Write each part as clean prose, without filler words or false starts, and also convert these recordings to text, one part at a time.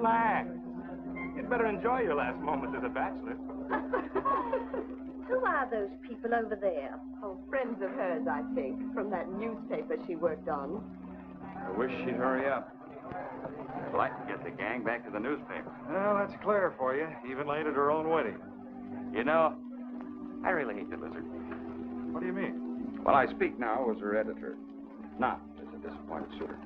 Relax. You'd better enjoy your last moments as a bachelor. Who are those people over there? Oh, friends of hers, I think, from that newspaper she worked on. I wish she'd hurry up. I'd like to get the gang back to the newspaper. Well, that's Claire for you, even late at her own wedding. You know, I really hate the Lizard. What do you mean? Well, I speak now as her editor, not as a disappointed suitor.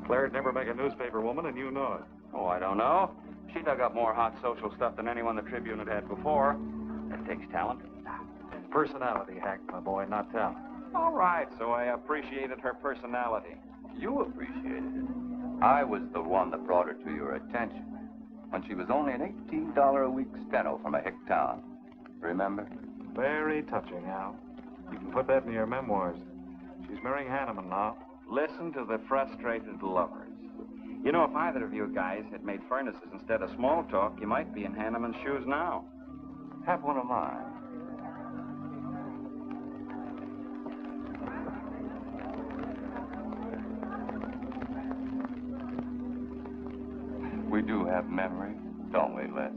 Claire'd never make a newspaper woman, and you know it. Oh, I don't know. She dug up more hot social stuff than anyone the Tribune had had before. That takes talent. Personality, Hank, my boy, not talent. All right, so I appreciated her personality. You appreciated it. I was the one that brought her to your attention when she was only an $18 a week steno from a hick town. Remember? Very touching, Al. You can put that in your memoirs. She's marrying Hanneman now. Listen to the frustrated lovers. You know, if either of you guys had made furnaces instead of small talk, you might be in Hanneman's shoes now. Have one of mine. We do have memory, don't we, Les?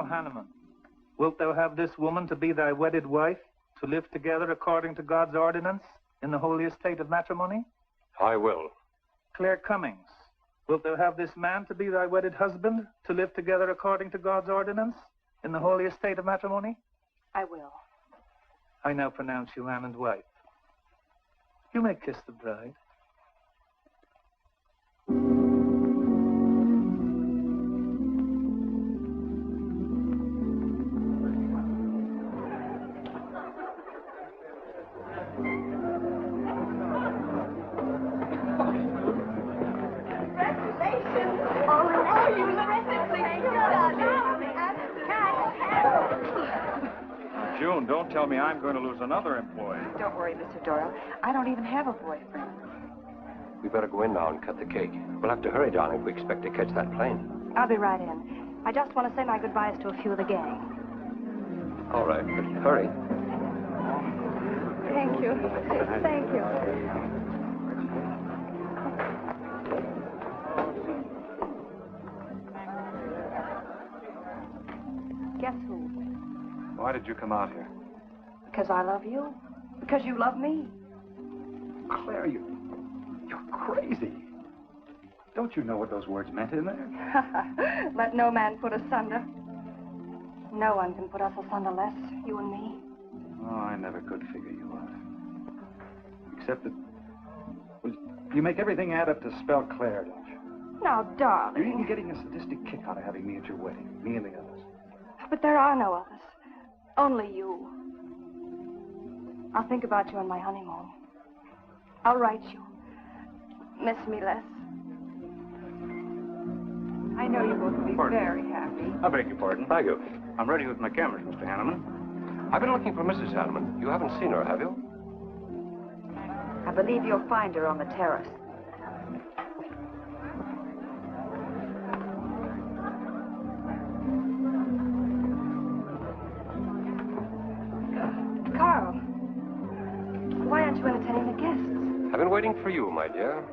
Hanneman, wilt thou have this woman to be thy wedded wife, to live together according to God's ordinance in the holy estate of matrimony? I will. Claire Cummings, wilt thou have this man to be thy wedded husband, to live together according to God's ordinance in the holy estate of matrimony? I will. I now pronounce you man and wife. You may kiss the bride. June, don't tell me I'm going to lose another employee. Don't worry, Mr. Doyle. I don't even have a boyfriend. We better go in now and cut the cake. We'll have to hurry, darling, if we expect to catch that plane. I'll be right in. I just want to say my goodbyes to a few of the gang. All right, but hurry. Thank you. Thank you. Guess who? Why did you come out here? Because I love you. Because you love me. Claire, you're crazy. Don't you know what those words meant in there? Let no man put us asunder. No one can put us asunder less, you and me. Oh, I never could figure you out. Except that, well, you make everything add up to spell Claire, don't you? Now, darling. You're even getting a sadistic kick out of having me at your wedding, me and the others. But there are no others. Only you. I'll think about you on my honeymoon. I'll write you. Miss me less. I know you both will be very happy. I beg your pardon. Thank you. I'm ready with my cameras, Mr. Hanneman. I've been looking for Mrs. Hanneman. You haven't seen her, have you? I believe you'll find her on the terrace. Carl, why aren't you entertaining the guests? I've been waiting for you, my dear.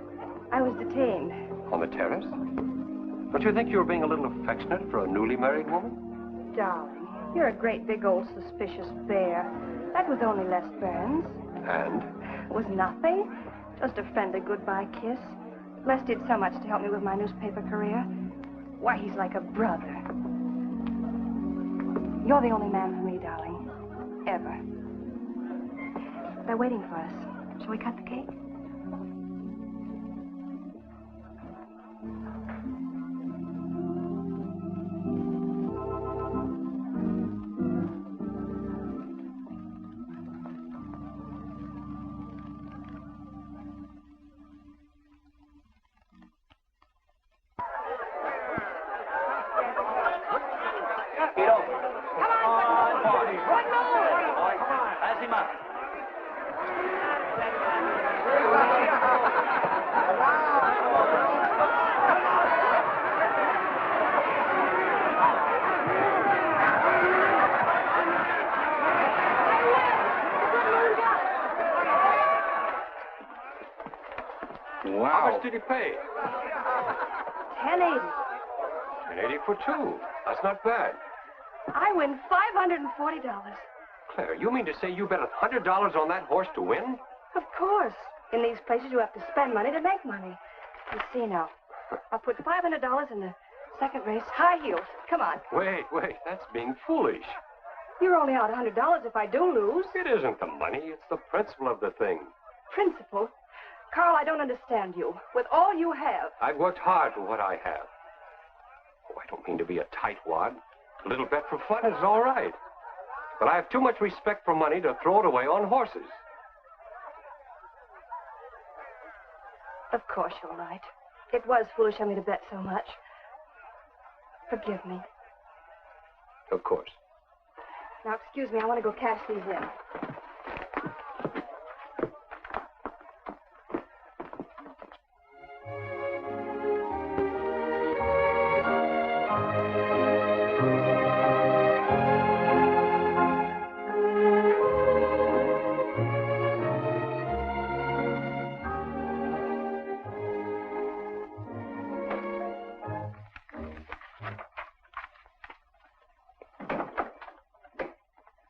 I was detained. On the terrace? Don't you think you're being a little affectionate for a newly married woman? Darling, you're a great big old suspicious bear. That was only Les Burns. And? It was nothing. Just a friendly goodbye kiss. Les did so much to help me with my newspaper career. Why, he's like a brother. You're the only man for me, darling. Ever. They're waiting for us. Shall we cut the cake? Wow. How much did he pay? $10.80. $10.80 for two. That's not bad. I win $540. Claire, you mean to say you bet $100 on that horse to win? Of course. In these places, you have to spend money to make money. You see now. I'll put $500 in the second race. High heels. Come on. Wait. That's being foolish. You're only out $100 if I do lose. It isn't the money. It's the principle of the thing. Principle? Carl, I don't understand you. With all you have. I've worked hard for what I have. Oh, I don't mean to be a tightwad. A little bet for fun is all right. But I have too much respect for money to throw it away on horses. Of course you're right. It was foolish of me to bet so much. Forgive me. Of course. Now, excuse me, I want to go cash these in.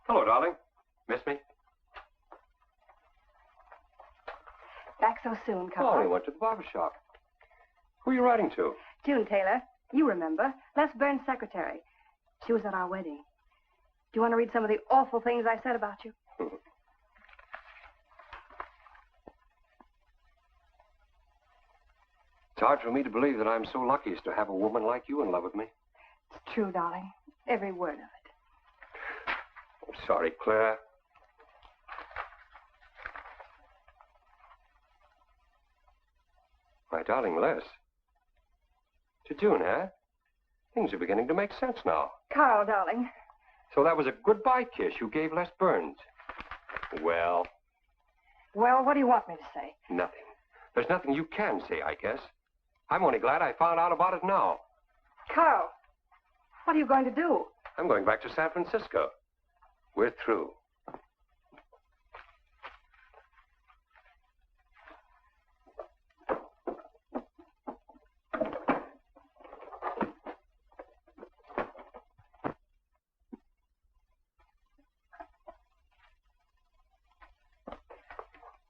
Hello, darling. Miss me? Back so soon, Oh, I Carl. went to the barber shop. Who are you writing to? June Taylor. You remember. Les Burns' secretary. She was at our wedding. Do you want to read some of the awful things I said about you? It's hard for me to believe that I'm so lucky as to have a woman like you in love with me. It's true, darling. Every word of it. I'm sorry, Claire. My darling Les. To June, eh? Things are beginning to make sense now. Carl, darling. So that was a goodbye kiss you gave Les Burns. Well, Well, what do you want me to say? nothing. There's nothing you can say, I guess. I'm only glad I found out about it now. Carl, what are you going to do? I'm going back to San Francisco. We're through.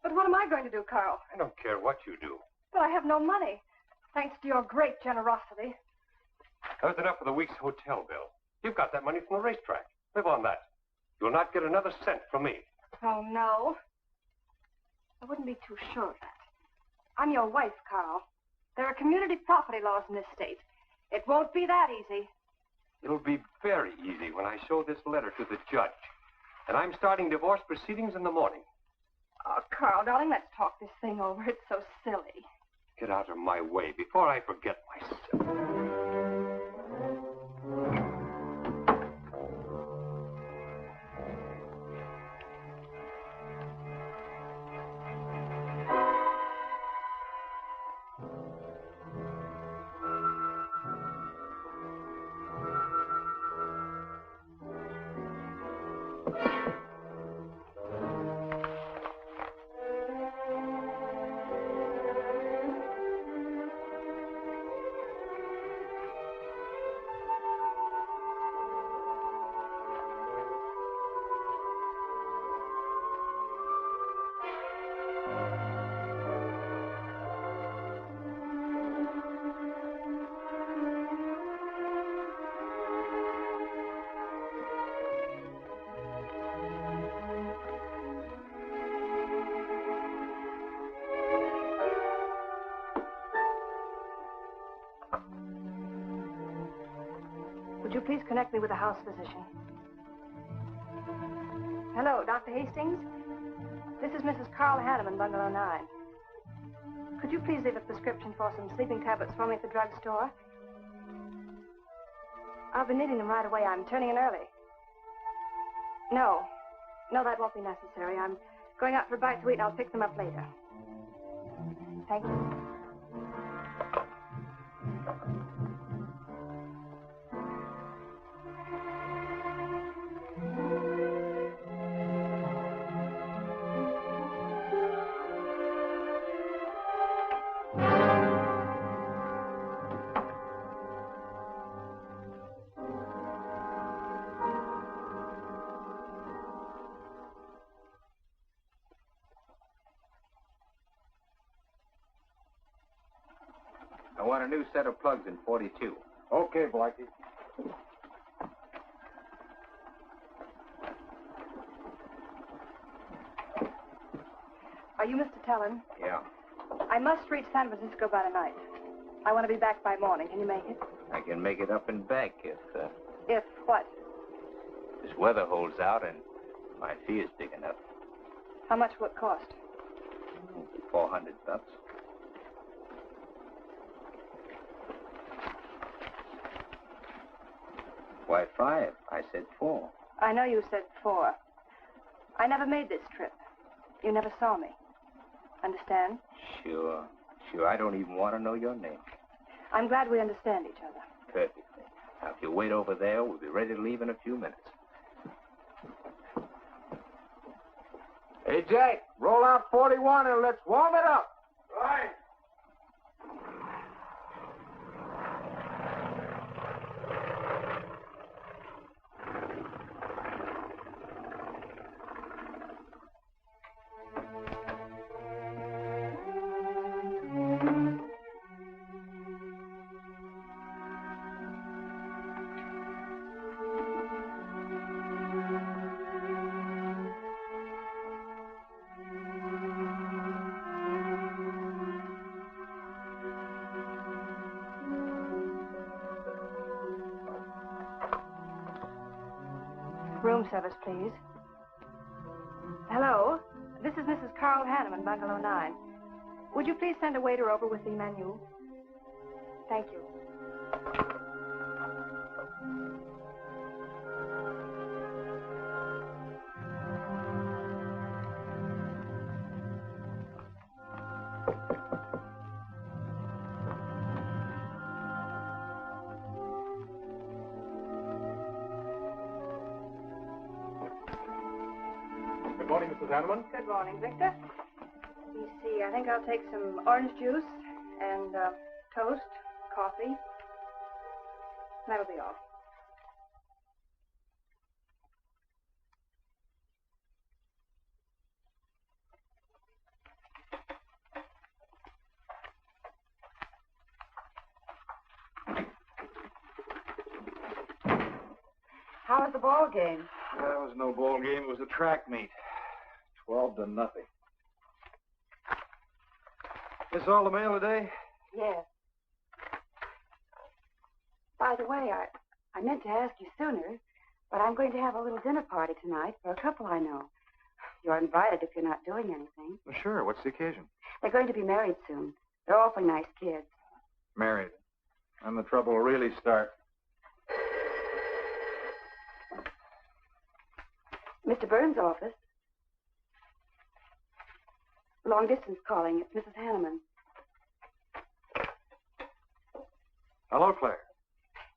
But what am I going to do, Carl? I don't care what you do. But I have no money. Thanks to your great generosity. That was enough for the week's hotel bill. You've got that money from the racetrack. Live on that. You'll not get another cent from me. Oh, no. I wouldn't be too sure of that. I'm your wife, Carl. There are community property laws in this state. It won't be that easy. It'll be very easy when I show this letter to the judge. And I'm starting divorce proceedings in the morning. Oh, Carl, darling, let's talk this thing over. It's so silly. Get out of my way before I forget myself. Would you please connect me with a house physician? Hello, Dr. Hastings? This is Mrs. Carl Hanneman, Bungalow 9. Could you please leave a prescription for some sleeping tablets for me at the drugstore? I'll be needing them right away. I'm turning in early. No, that won't be necessary. I'm going out for a bite to eat, and I'll pick them up later. Thank you. want a new set of plugs in 42. Okay, Blackie. Are you Mr. Tellen? Yeah. I must reach San Francisco by tonight. I want to be back by morning. Can you make it? I can make it up and back if If what? this weather holds out and my fee is big enough. How much will it cost? $400. Why 5? I said 4. I know you said 4. I never made this trip. You never saw me. Understand? Sure. I don't even want to know your name. I'm glad we understand each other. Perfectly. Now, if you wait over there, we'll be ready to leave in a few minutes. Hey, Jack, roll out 41 and let's warm it up. Right. Room service, please. Hello. This is Mrs. Carl Hanneman, Bungalow 9. Would you please send a waiter over with the menu? Thank you. Good morning, Mrs. Hanneman. Good morning, Victor. Let me see. I think I'll take some orange juice and toast, coffee. That'll be all. How was the ball game? That was no ball game. It was a track meet. 12-0. This all the mail today? Yes. By the way, I meant to ask you sooner, but I'm going to have a little dinner party tonight for a couple I know. You're invited if you're not doing anything. Well, sure. What's the occasion? They're going to be married soon. They're awfully nice kids. Married. And the trouble will really start. Mr. Burns' office. Long distance calling. It's Mrs. Hanneman. Hello, Claire.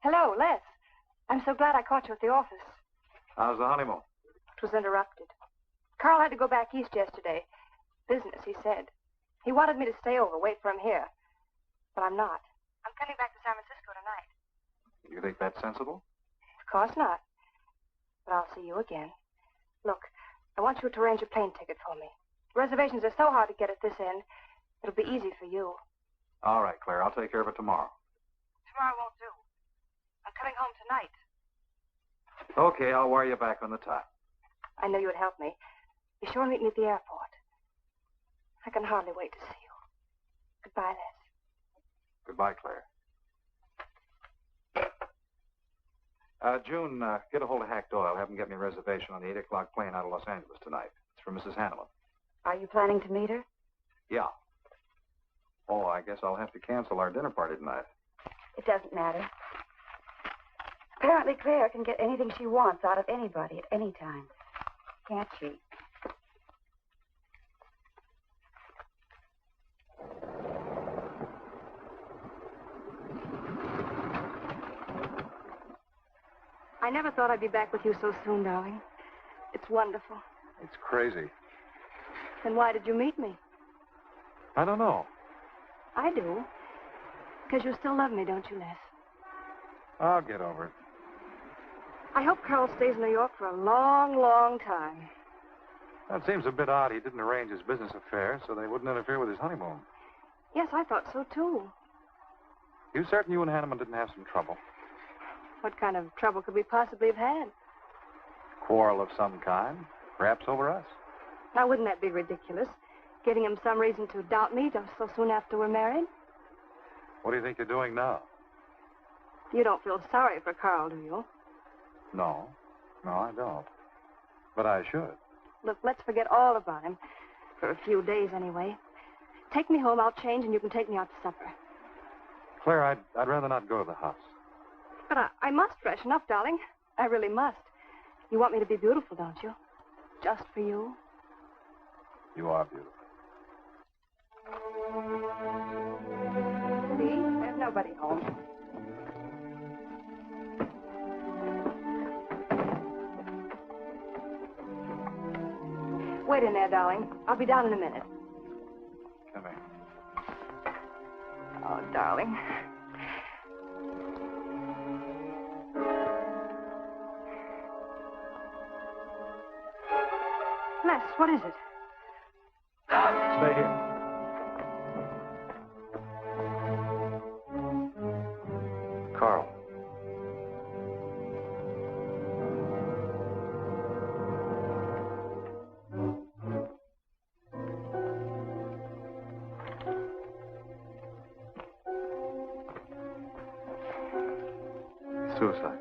Hello, Les. I'm so glad I caught you at the office. How's the honeymoon? It was interrupted. Carl had to go back east yesterday. Business, he said. He wanted me to stay over, wait for him here. But I'm not. I'm coming back to San Francisco tonight. You think that's sensible? Of course not. But I'll see you again. Look, I want you to arrange a plane ticket for me. Reservations are so hard to get at this end. It'll be easy for you. All right, Claire. I'll take care of it tomorrow. Tomorrow won't do. I'm coming home tonight. Okay, I'll wire you back on the time. I know you would help me. Be sure and meet me at the airport. I can hardly wait to see you. Goodbye, Les. Goodbye, Claire. June, get a hold of Hack Doyle. Have him get me a reservation on the 8 o'clock plane out of Los Angeles tonight. It's for Mrs. Hanneman. Are you planning to meet her? Yeah. Oh, I guess I'll have to cancel our dinner party tonight. It doesn't matter. Apparently, Claire can get anything she wants out of anybody at any time. Can't she? I never thought I'd be back with you so soon, darling. It's wonderful. It's crazy. Then why did you meet me? I don't know. I do. Because you still love me, don't you, Les? I'll get over it. I hope Carl stays in New York for a long, long time. That seems a bit odd. He didn't arrange his business affairs so they wouldn't interfere with his honeymoon. Yes, I thought so, too. You certain you and Hanneman didn't have some trouble? What kind of trouble could we possibly have had? Quarrel of some kind? Perhaps over us? Now, wouldn't that be ridiculous? Giving him some reason to doubt me just so soon after we're married? What do you think you're doing now? You don't feel sorry for Carl, do you? No. No, I don't. But I should. Look, let's forget all about him. For a few days, anyway. Take me home, I'll change, and you can take me out to supper. Claire, I'd rather not go to the house. But I must freshen up, darling. I really must. You want me to be beautiful, don't you? Just for you? You are beautiful. See? There's nobody home. Wait in there, darling. I'll be down in a minute. Come here. Oh, darling. Les, what is it? Stay here. Carl. Suicide.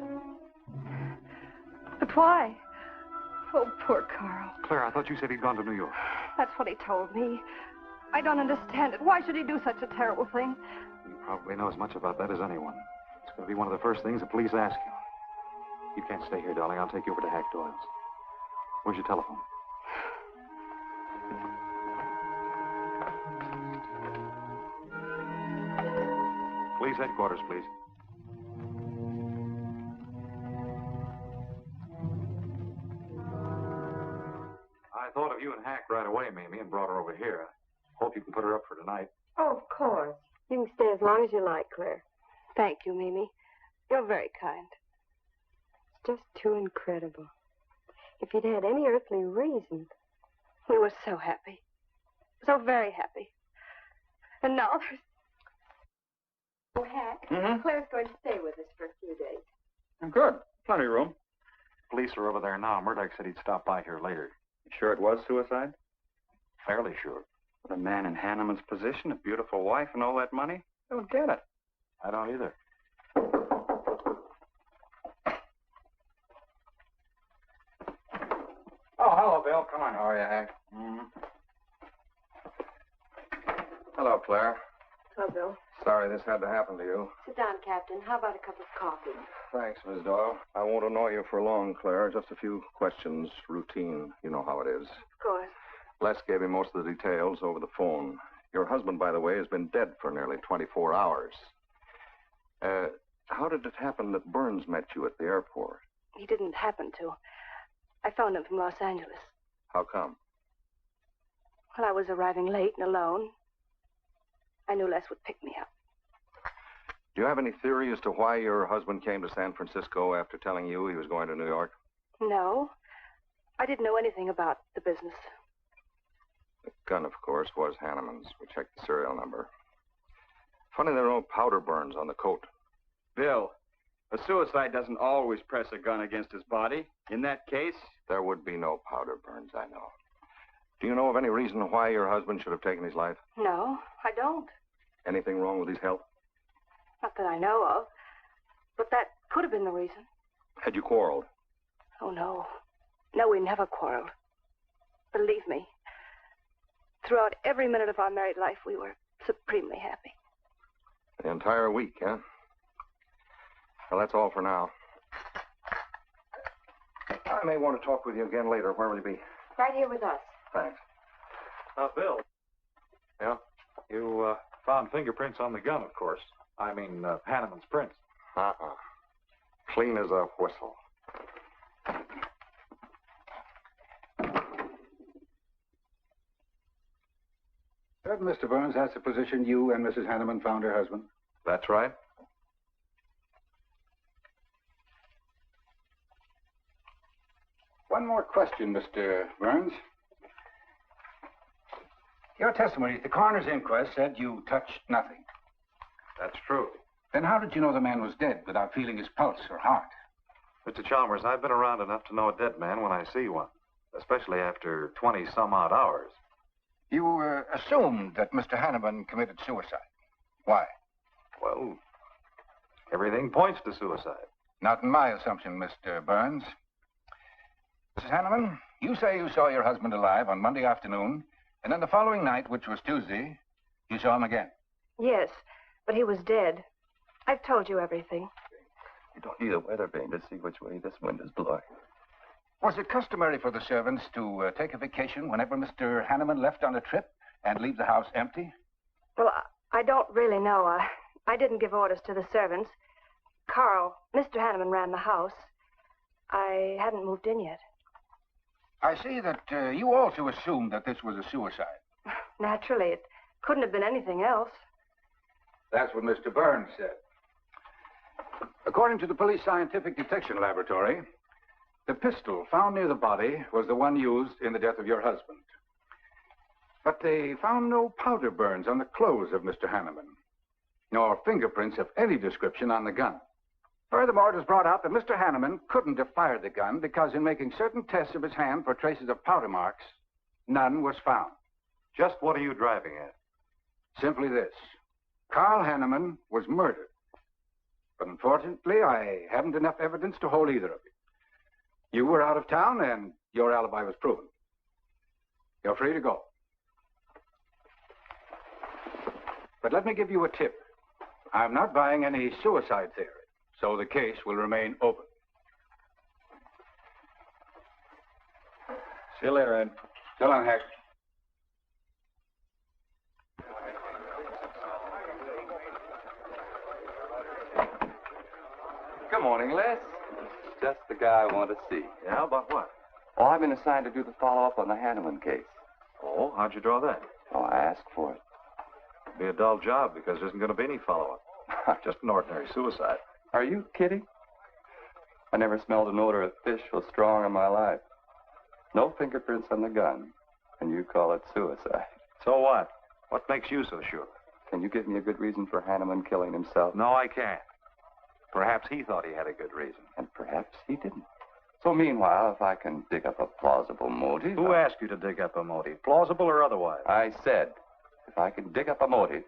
But why? Oh, poor Carl. Claire, I thought you said he'd gone to New York. That's what he told me. I don't understand it. Why should he do such a terrible thing? You probably know as much about that as anyone. It's going to be one of the first things the police ask you. You can't stay here, darling. I'll take you over to Hack Doyle's. Where's your telephone? Police headquarters, please. I thought of you and Hack right away, Mamie, and brought her over here. Hope you can put her up for tonight. Oh, of course. You can stay as long as you like, Claire. Thank you, Mimi. You're very kind. It's just too incredible. If you'd had any earthly reason. We were so happy. So very happy. And now there's... Oh, Hack, Claire's going to stay with us for a few days. Good. Plenty of room. Police are over there now. Murdoch said he'd stop by here later. You sure it was suicide? Fairly sure. With a man in Hanneman's position, a beautiful wife, and all that money? I don't get it. I don't either. Oh, hello, Bill. Come on. How are you, Hank? Hello, Claire. Hello, Bill. Sorry this had to happen to you. Sit down, Captain. How about a cup of coffee? Thanks, Miss Doyle. I won't annoy you for long, Claire. Just a few questions. Routine. You know how it is. Of course. Les gave me most of the details over the phone. Your husband, by the way, has been dead for nearly 24 hours. How did it happen that Burns met you at the airport? He didn't happen to. I phoned him from Los Angeles. How come? Well, I was arriving late and alone. I knew Les would pick me up. Do you have any theory as to why your husband came to San Francisco after telling you he was going to New York? No. I didn't know anything about the business. The gun, of course, was Hanneman's. We checked the serial number. Funny there are no powder burns on the coat. Bill, a suicide doesn't always press a gun against his body. In that case... There would be no powder burns, I know. Do you know of any reason why your husband should have taken his life? No, I don't. Anything wrong with his health? Not that I know of. But that could have been the reason. Had you quarreled? Oh, no. No, we never quarreled. Believe me. Throughout every minute of our married life, we were supremely happy. The entire week, huh? Well, that's all for now. I may want to talk with you again later. Where will you be? Right here with us. Thanks. Bill. Yeah? You found fingerprints on the gun, of course. I mean, Hanneman's prints. Clean as a whistle. Certain, Mr. Burns, that's the position you and Mrs. Hanneman found her husband? That's right. One more question, Mr. Burns. Your testimony at the coroner's inquest said you touched nothing. That's true. Then how did you know the man was dead without feeling his pulse or heart? Mr. Chalmers, I've been around enough to know a dead man when I see one, especially after 20-some-odd hours. You assumed that Mr. Hanneman committed suicide. Why? Well, everything points to suicide. Not in my assumption, Mr. Burns. Mrs. Hanneman, you say you saw your husband alive on Monday afternoon, and then the following night, which was Tuesday, you saw him again. Yes, but he was dead. I've told you everything. You don't need a weather vane to see which way this wind is blowing. Was it customary for the servants to take a vacation whenever Mr. Hanneman left on a trip and leave the house empty? Well, I don't really know. I didn't give orders to the servants. Carl, Mr. Hanneman ran the house. I hadn't moved in yet. I see that you also assumed that this was a suicide. Naturally, it couldn't have been anything else. That's what Mr. Burns said. According to the Police Scientific Detection Laboratory, the pistol found near the body was the one used in the death of your husband. But they found no powder burns on the clothes of Mr. Hanneman, nor fingerprints of any description on the gun. Furthermore, it was brought out that Mr. Hanneman couldn't have fired the gun because in making certain tests of his hand for traces of powder marks, none was found. Just what are you driving at? Simply this. Carl Hanneman was murdered. But unfortunately, I haven't enough evidence to hold either of you. You were out of town, and your alibi was proven. You're free to go. But let me give you a tip. I'm not buying any suicide theory, so the case will remain open. See you later, Ed. So long, Hack. Good morning, Les. Just the guy I want to see. Yeah, about what? Oh, I've been assigned to do the follow-up on the Hanneman case. Oh, how'd you draw that? Oh, I asked for it. It'll be a dull job because there isn't going to be any follow-up. Just an ordinary suicide. Are you kidding? I never smelled an odor of fish so strong in my life. No fingerprints on the gun, and you call it suicide. So what? What makes you so sure? Can you give me a good reason for Hanneman killing himself? No, I can't. Perhaps he thought he had a good reason. And perhaps he didn't. So meanwhile, if I can dig up a plausible motive... Who asked you to dig up a motive, plausible or otherwise? I said, if I can dig up a motive,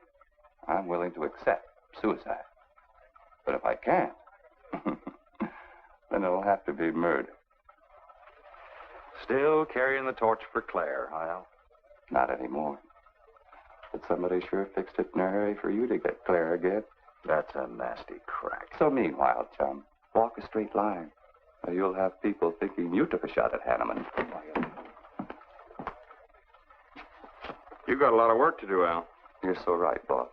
I'm willing to accept suicide. But if I can't, then it'll have to be murder. Still carrying the torch for Claire, huh? Not anymore. But somebody sure fixed it in a hurry for you to get Claire again. That's a nasty crack. So meanwhile, chum, walk a straight line. Or you'll have people thinking you took a shot at Hanneman. You got a lot of work to do, Al. You're so right, boss.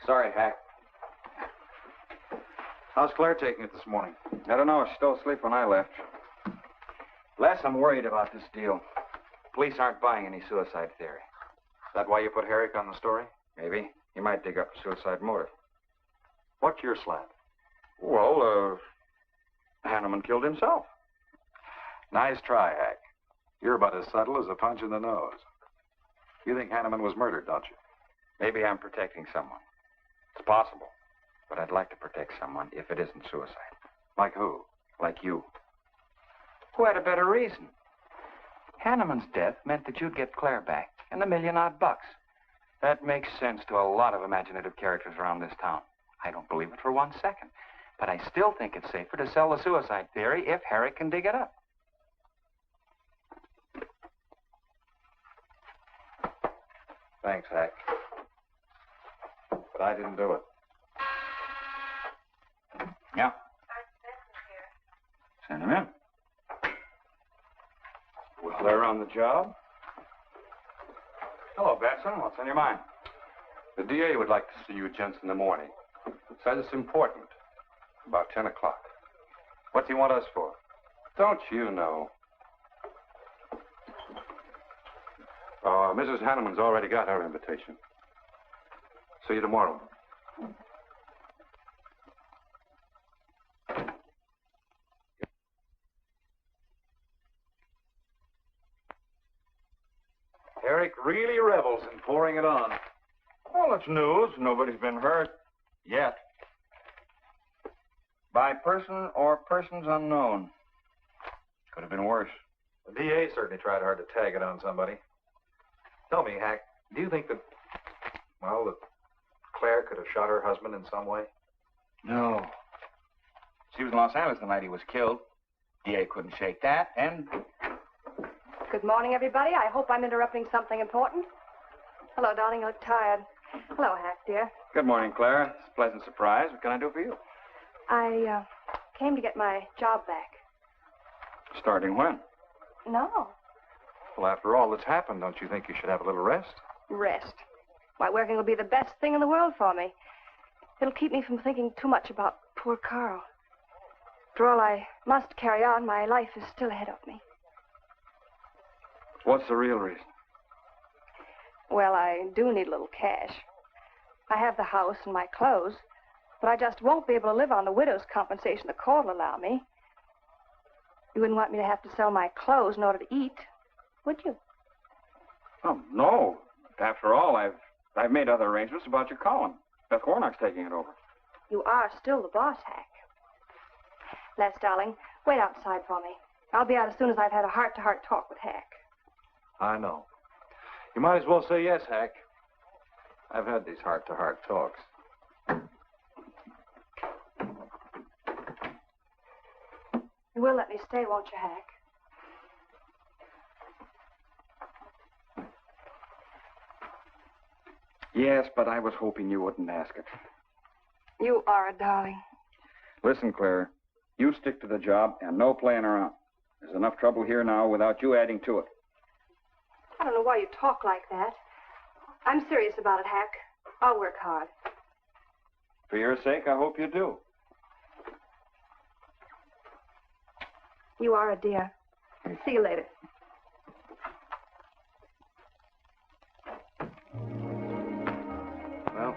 Sorry, Hack. How's Claire taking it this morning? I don't know. She's still asleep when I left. Les, I'm worried about this deal. Police aren't buying any suicide theory. Is that why you put Herrick on the story? Maybe. He might dig up a suicide motive. What's your slant? Well, Hanneman killed himself. Nice try, Hack. You're about as subtle as a punch in the nose. You think Hanneman was murdered, don't you? Maybe I'm protecting someone. It's possible. But I'd like to protect someone if it isn't suicide. Like who? Like you. Who had a better reason? Hanneman's death meant that you'd get Claire back and $1 million odd. That makes sense to a lot of imaginative characters around this town. I don't believe it for 1 second. But I still think it's safer to sell the suicide theory if Herrick can dig it up. Thanks, Hack. But I didn't do it. Yeah. Send him in. Well, they're on the job. Hello, Batson. What's on your mind? The DA would like to see you gents in the morning. Says it's important. About 10 o'clock. What's he want us for? Don't you know? Mrs. Hanneman's already got her invitation. See you tomorrow. Drake really revels in pouring it on. Well, it's news. Nobody's been hurt. Yet. By person or persons unknown. Could have been worse. The DA certainly tried hard to tag it on somebody. Tell me, Hack, do you think that Claire could have shot her husband in some way? No. She was in Los Angeles the night he was killed. DA couldn't shake that, and... Good morning, everybody. I hope I'm interrupting something important. Hello, darling. You look tired. Hello, Hack, dear. Good morning, Clara. It's a pleasant surprise. What can I do for you? I came to get my job back. Starting when? No. Well, after all that's happened, don't you think you should have a little rest? Rest. Why, working will be the best thing in the world for me. It'll keep me from thinking too much about poor Carl. After all, I must carry on. My life is still ahead of me. What's the real reason? Well, I do need a little cash. I have the house and my clothes, but I just won't be able to live on the widow's compensation the court will allow me. You wouldn't want me to have to sell my clothes in order to eat, would you? Oh, no. After all, I've made other arrangements about your column. Beth Warnock's taking it over. You are still the boss, Hack. Les, darling, wait outside for me. I'll be out as soon as I've had a heart-to-heart talk with Hack. I know. You might as well say yes, Hack. I've had these heart-to-heart talks. You will let me stay, won't you, Hack? Yes, but I was hoping you wouldn't ask it. You are a darling. Listen, Claire, you stick to the job and no playing around. There's enough trouble here now without you adding to it. I don't know why you talk like that. I'm serious about it, Hack. I'll work hard. For your sake, I hope you do. You are a dear. See you later. Well,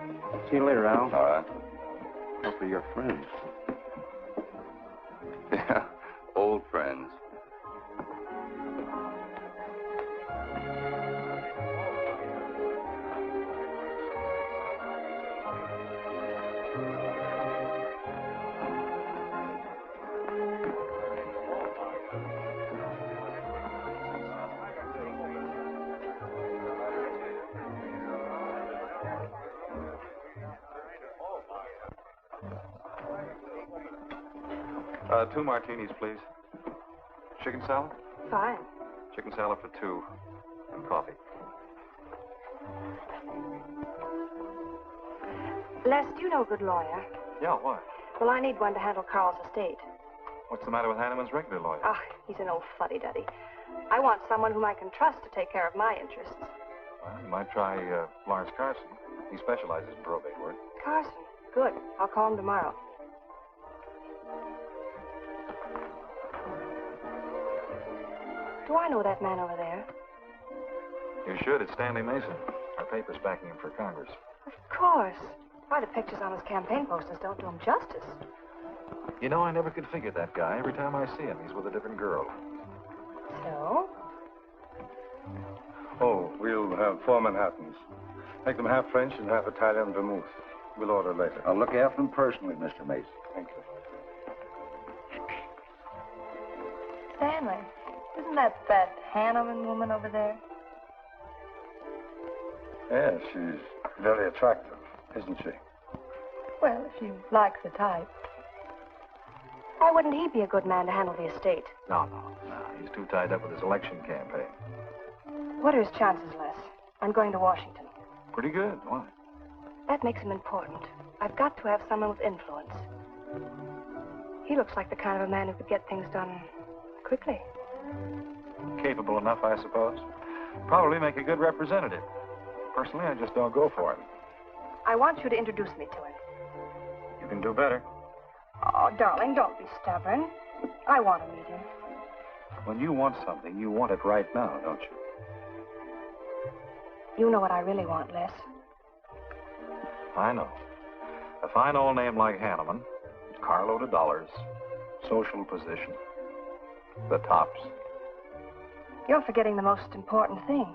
see you later, Al. All right. Hopefully you're friends. Yeah, old friends. Two martinis, please. Chicken salad? Fine. Chicken salad for two. And coffee. Les, do you know a good lawyer? Yeah, why? Well, I need one to handle Carl's estate. What's the matter with Hanneman's regular lawyer? Ah, he's an old fuddy-duddy. I want someone whom I can trust to take care of my interests. Well, you might try Lawrence Carson. He specializes in probate work. Carson? Good. I'll call him tomorrow. Do I know that man over there? You should. It's Stanley Mason. Our paper's backing him for Congress. Of course. Why, the pictures on his campaign posters don't do him justice. You know, I never could figure that guy. Every time I see him, he's with a different girl. So? Oh, we'll have 4 Manhattans. Make them half French and half Italian vermouth. We'll order later. I'll look after them personally, Mr. Mason. Thank you. Stanley, isn't that Hanneman woman over there? Yes, she's very attractive, isn't she? Well, if you like the type. Why wouldn't he be a good man to handle the estate? No. He's too tied up with his election campaign. What are his chances, Les? I'm going to Washington. Pretty good. Why? That makes him important. I've got to have someone with influence. He looks like the kind of a man who could get things done quickly. Capable enough, I suppose. Probably make a good representative. Personally, I just don't go for him. I want you to introduce me to him. You can do better. Oh, darling, don't be stubborn. I want to meet him. When you want something, you want it right now, don't you? You know what I really want, Les. I know. A fine old name like Hanneman, carload of dollars, social position, the tops. You're forgetting the most important thing.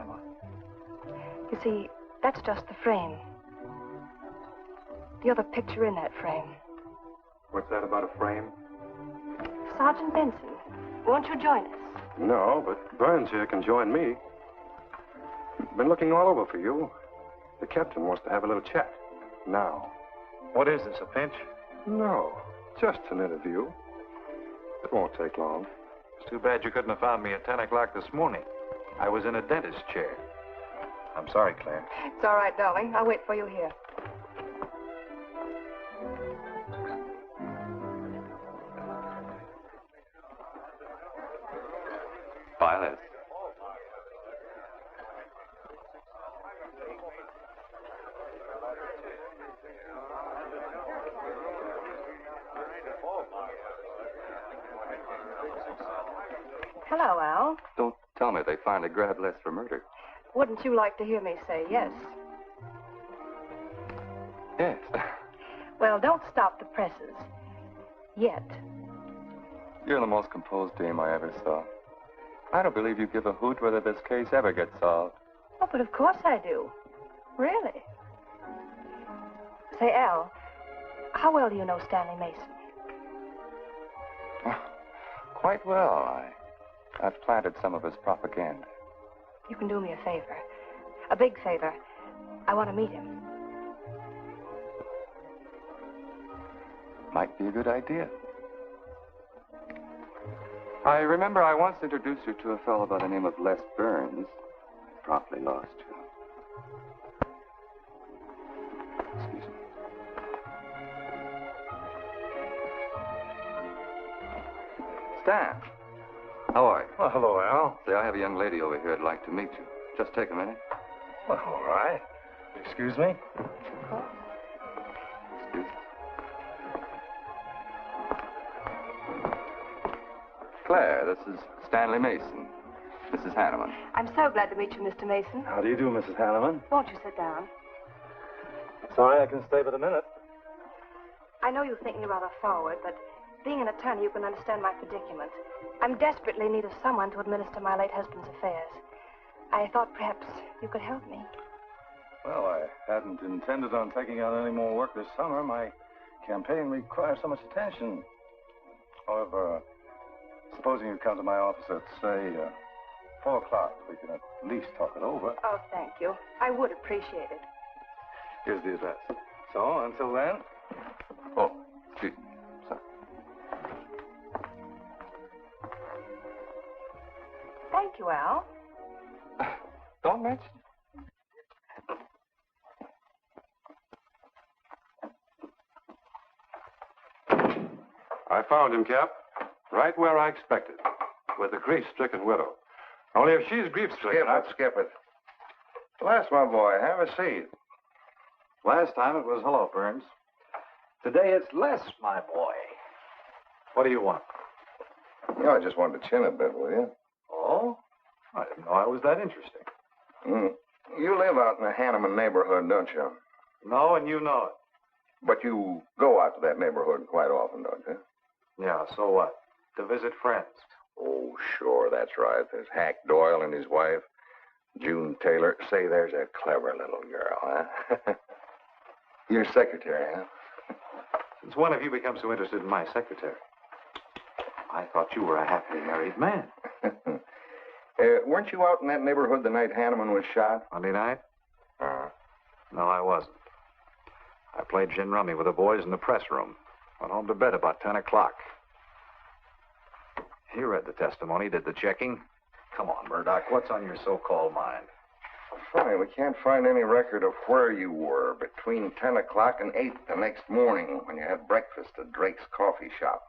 Am I? You see, that's just the frame. The other picture in that frame. What's that about a frame? Sergeant Benson, won't you join us? No, but Burns here can join me. Been looking all over for you. The captain wants to have a little chat. Now. What is this, a pinch? No, just an interview. It won't take long. It's too bad you couldn't have found me at 10 o'clock this morning. I was in a dentist's chair. I'm sorry, Claire. It's all right, darling. I'll wait for you here. Violet. Hello, Al. Don't tell me they finally grabbed Les for murder. Wouldn't you like to hear me say yes? Yes. Well, don't stop the presses. Yet. You're the most composed dame I ever saw. I don't believe you give a hoot whether this case ever gets solved. Oh, but of course I do. Really. Say, Al, how well do you know Stanley Mason? Quite well. I've planted some of his propaganda. You can do me a favor. A big favor. I want to meet him. Might be a good idea. I remember I once introduced you to a fellow by the name of Les Burns. Promptly lost you. Excuse me. Stan. How are you? Well, hello, Al. Say, I have a young lady over here I'd like to meet you. Just take a minute. Well, all right. Excuse me? Excuse me. Claire, this is Stanley Mason. Mrs. Hanneman. I'm so glad to meet you, Mr. Mason. How do you do, Mrs. Hanneman? Won't you sit down? Sorry, I can stay but a minute. I know you think me rather forward, but being an attorney, you can understand my predicament. I'm desperately in need of someone to administer my late husband's affairs. I thought perhaps you could help me. Well, I hadn't intended on taking on any more work this summer. My campaign requires so much attention. However, supposing you come to my office at, say, 4 o'clock, we can at least talk it over. Oh, thank you. I would appreciate it. Here's the address. So, until then... Oh, excuse me. Sorry. Thank you, Al. Don't mention it. I found him, Cap. Right where I expected. With a grief-stricken widow. Only if she's grief-stricken... Skip it. Les, my boy, have a seat. Last time it was hello, Burns. Today it's Les, my boy. What do you want? You know, I just wanted to chin a bit, will you? Oh? I didn't know I was that interesting. You live out in the Hanneman neighborhood, don't you? No, and you know it. But you go out to that neighborhood quite often, don't you? Yeah, so what? To visit friends. Oh, sure, that's right. There's Hack Doyle and his wife, June Taylor. Say, there's a clever little girl, huh? Your secretary, huh? Since when have you become so interested in my secretary? I thought you were a happily married man. Weren't you out in that neighborhood the night Hanneman was shot? Monday night? No, I wasn't. I played gin rummy with the boys in the press room. Went home to bed about 10 o'clock. He read the testimony, did the checking. Come on, Murdoch, what's on your so-called mind? Funny, we can't find any record of where you were between 10 o'clock and 8 the next morning when you had breakfast at Drake's coffee shop.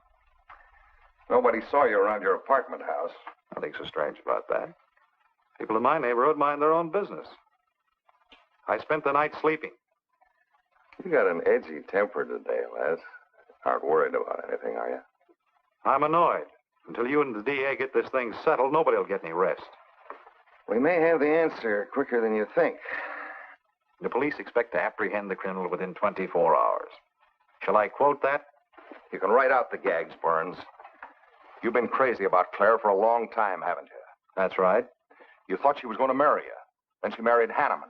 Nobody saw you around your apartment house. Nothing so strange about that. People in my neighborhood mind their own business. I spent the night sleeping. You got an edgy temper today, Les. Aren't worried about anything, are you? I'm annoyed. Until you and the DA get this thing settled, nobody will get any rest. We may have the answer quicker than you think. The police expect to apprehend the criminal within 24 hours. Shall I quote that? You can write out the gags, Burns. You've been crazy about Claire for a long time, haven't you? That's right. You thought she was going to marry you. Then she married Hanneman.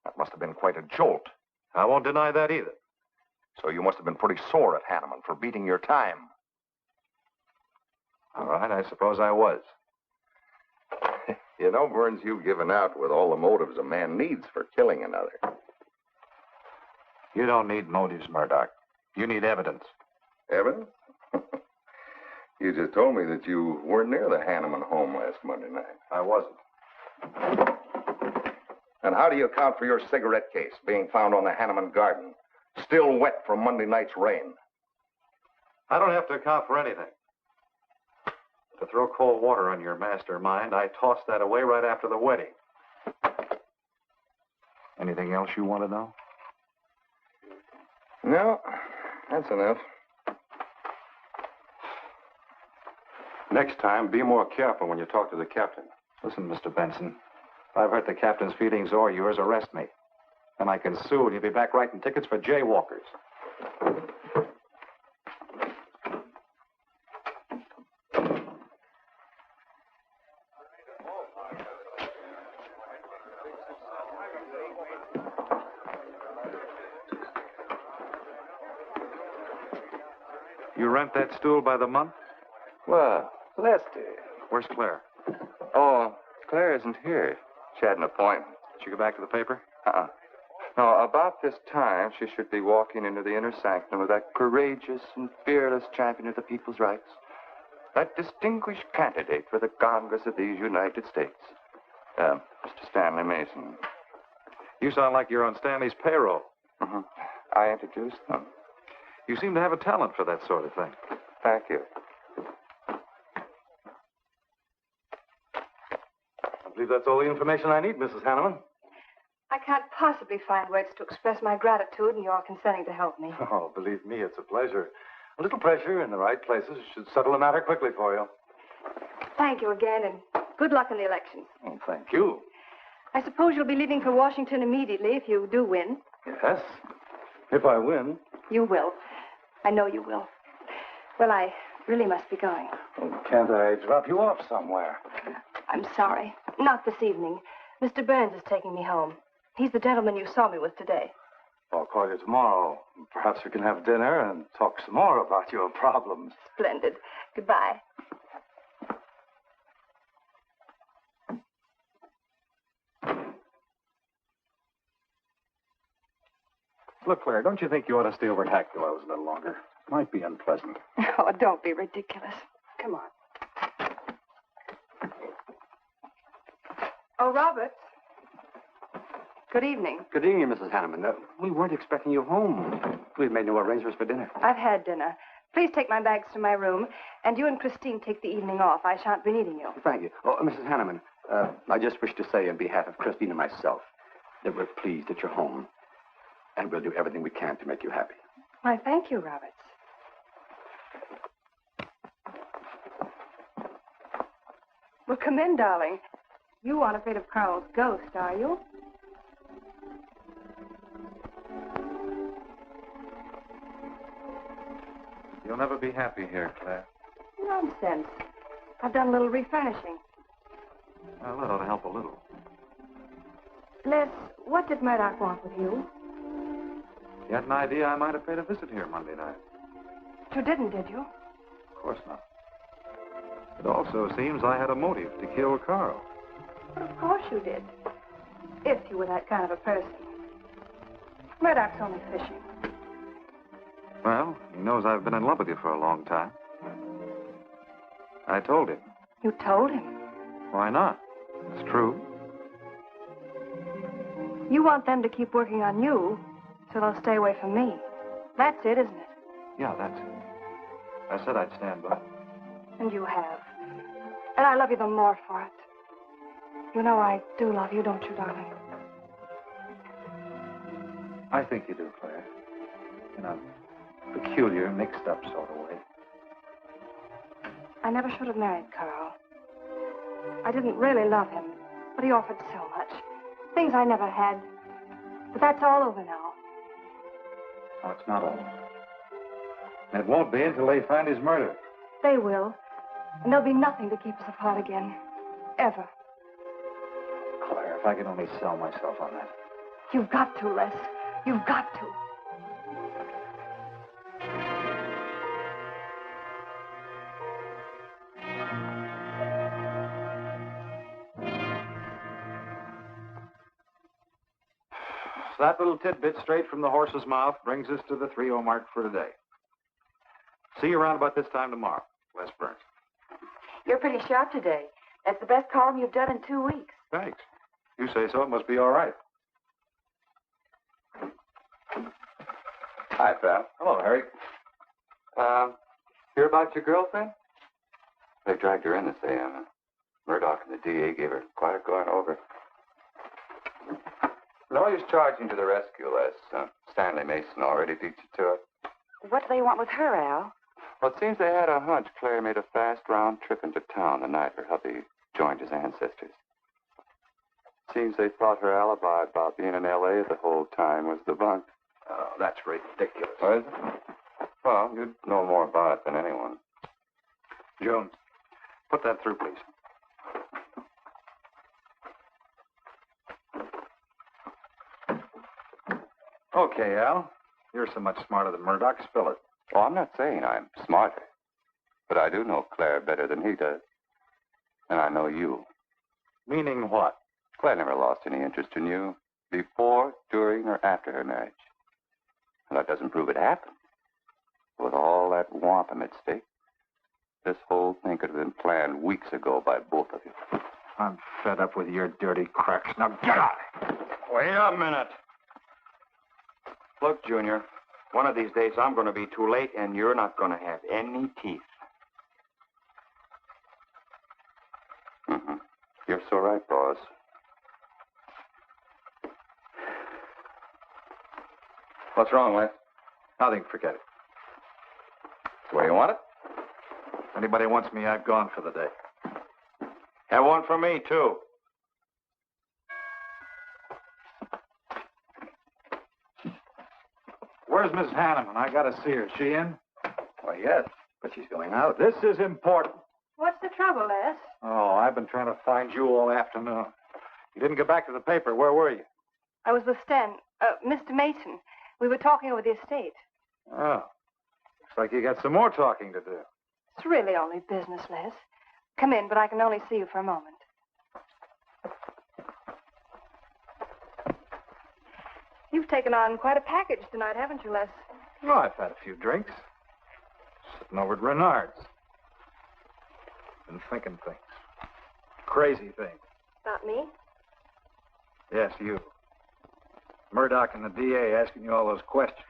That must have been quite a jolt. I won't deny that either. So you must have been pretty sore at Hanneman for beating your time. All right, I suppose I was. You know, Burns, you've given out with all the motives a man needs for killing another. You don't need motives, Murdoch. You need evidence. Evidence? You just told me that you weren't near the Hanneman home last Monday night. I wasn't. And how do you account for your cigarette case being found on the Hanneman garden, still wet from Monday night's rain? I don't have to account for anything. To throw cold water on your mastermind, I tossed that away right after the wedding. Anything else you want to know? No, that's enough. Next time, be more careful when you talk to the captain. Listen, Mr. Benson, if I've hurt the captain's feelings or yours, arrest me. Then I can sue and you'll be back writing tickets for jaywalkers. You rent that stool by the month? Well, Lester. Where's Claire? Oh, Claire isn't here. She had an appointment. Did she go back to the paper? No, about this time, she should be walking into the inner sanctum of that courageous and fearless champion of the people's rights. That distinguished candidate for the Congress of these United States. Mr. Stanley Mason. You sound like you're on Stanley's payroll. Mm-hmm. I introduced them. You seem to have a talent for that sort of thing. Thank you. I believe that's all the information I need, Mrs. Hanneman. I can't possibly find words to express my gratitude in your consenting to help me. Oh, believe me, it's a pleasure. A little pressure in the right places should settle the matter quickly for you. Thank you again, and good luck in the election. Oh, thank you. I suppose you'll be leaving for Washington immediately if you do win. Yes, if I win. You will. I know you will. Well, I really must be going. Oh, can't I drop you off somewhere? I'm sorry. Not this evening. Mr. Burns is taking me home. He's the gentleman you saw me with today. I'll call you tomorrow. Perhaps we can have dinner and talk some more about your problems. Splendid. Goodbye. Look, Claire, don't you think you ought to stay over at Hack Doyle's a little longer? Might be unpleasant. Oh, don't be ridiculous. Come on. Oh, Robert. Good evening. Good evening, Mrs. Hanneman. We weren't expecting you home. We've made no arrangements for dinner. I've had dinner. Please take my bags to my room, and you and Christine take the evening off. I shan't be needing you. Thank you. Oh, Mrs. Hanneman, I just wish to say on behalf of Christine and myself that we're pleased that you're home, and we'll do everything we can to make you happy. Why, thank you, Roberts. Well, come in, darling. You aren't afraid of Carl's ghost, are you? You'll never be happy here, Claire. Nonsense. I've done a little refurnishing. Well, that ought to help a little. Les, what did Murdoch want with you? You had an idea I might have paid a visit here Monday night. You didn't, did you? Of course not. It also seems I had a motive to kill Carl. But of course you did. If you were that kind of a person. Murdoch's only fishing. Well, he knows I've been in love with you for a long time. I told him. You told him? Why not? It's true. You want them to keep working on you, so they'll stay away from me. That's it, isn't it? Yeah, that's it. I said I'd stand by. And you have. And I love you the more for it. You know I do love you, don't you, darling? I think you do, Claire. In a peculiar, mixed-up sort of way. I never should have married Carl. I didn't really love him, but he offered so much. Things I never had. But that's all over now. No, it's not all. And it won't be until they find his murder. They will. And there'll be nothing to keep us apart again. Ever. Claire. If I could only sell myself on that. You've got to, Les. You've got to. So that little tidbit straight from the horse's mouth brings us to the 3-0 mark for today. See you around about this time tomorrow. Les Burns. You're pretty sharp today. That's the best column you've done in 2 weeks. Thanks. You say so, it must be all right. Hi, pal. Hello, Harry. Hear about your girlfriend? They dragged her in this AM. Murdoch and the DA gave her quite a going over. No use charging to the rescue, Les. Stanley Mason already beat you to it. What do they want with her, Al? Well, it seems they had a hunch Claire made a fast round trip into town the night her hubby joined his ancestors. Seems they thought her alibi about being in L.A. the whole time was the bunk. Oh, that's ridiculous. What is it? Well, you'd know more about it than anyone. Jones, put that through, please. Okay, Al. You're so much smarter than Murdoch. Spill it. Oh, I'm not saying I'm smarter, but I do know Claire better than he does. And I know you. Meaning what? Claire never lost any interest in you before, during, or after her marriage. And that doesn't prove it happened. With all that wampum at stake, this whole thing could have been planned weeks ago by both of you. I'm fed up with your dirty cracks. Now get out! Wait a minute. Look, Junior, one of these days I'm going to be too late and you're not going to have any teeth. Mm-hmm. You're so right, boss. What's wrong, Les? Nothing, forget it. It's the way you want it? If anybody wants me, I've gone for the day. Have one for me, too. Where's Mrs. Hanneman? I gotta see her. Is she in? Why, yes, but she's going out. This is important. What's the trouble, Les? Oh, I've been trying to find you all afternoon. You didn't get back to the paper. Where were you? I was with Mr. Mason. We were talking over the estate. Oh. Looks like you got some more talking to do. It's really only business, Les. Come in, but I can only see you for a moment. You've taken on quite a package tonight, haven't you, Les? Well, I've had a few drinks. Sitting over at Renard's. Been thinking things. Crazy things. About me? Yes, you. Murdoch and the DA asking you all those questions.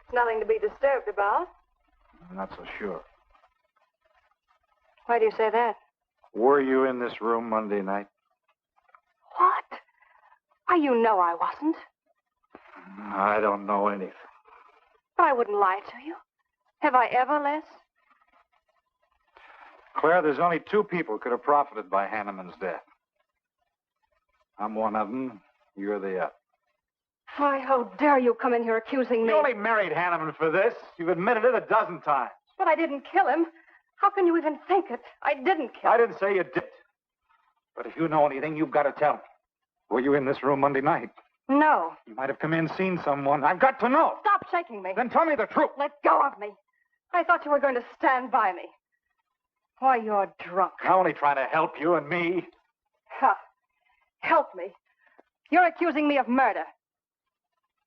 It's nothing to be disturbed about. I'm not so sure. Why do you say that? Were you in this room Monday night? What? Why, you know I wasn't. I don't know anything. But I wouldn't lie to you. Have I ever, Les? Claire, there's only 2 people could have profited by Hanneman's death. I'm one of them. You're the other. Why, how dare you come in here accusing me? You only married Hanneman for this. You've admitted it a dozen times. But I didn't kill him. How can you even think it? I didn't kill him. I didn't say you did. But if you know anything, you've got to tell me. Were you in this room Monday night? No. You might have come in, seen someone. I've got to know. Stop shaking me. Then tell me the truth. Let go of me. I thought you were going to stand by me. Why, you're drunk. I'm only trying to help you and me. Ha. Help me. You're accusing me of murder.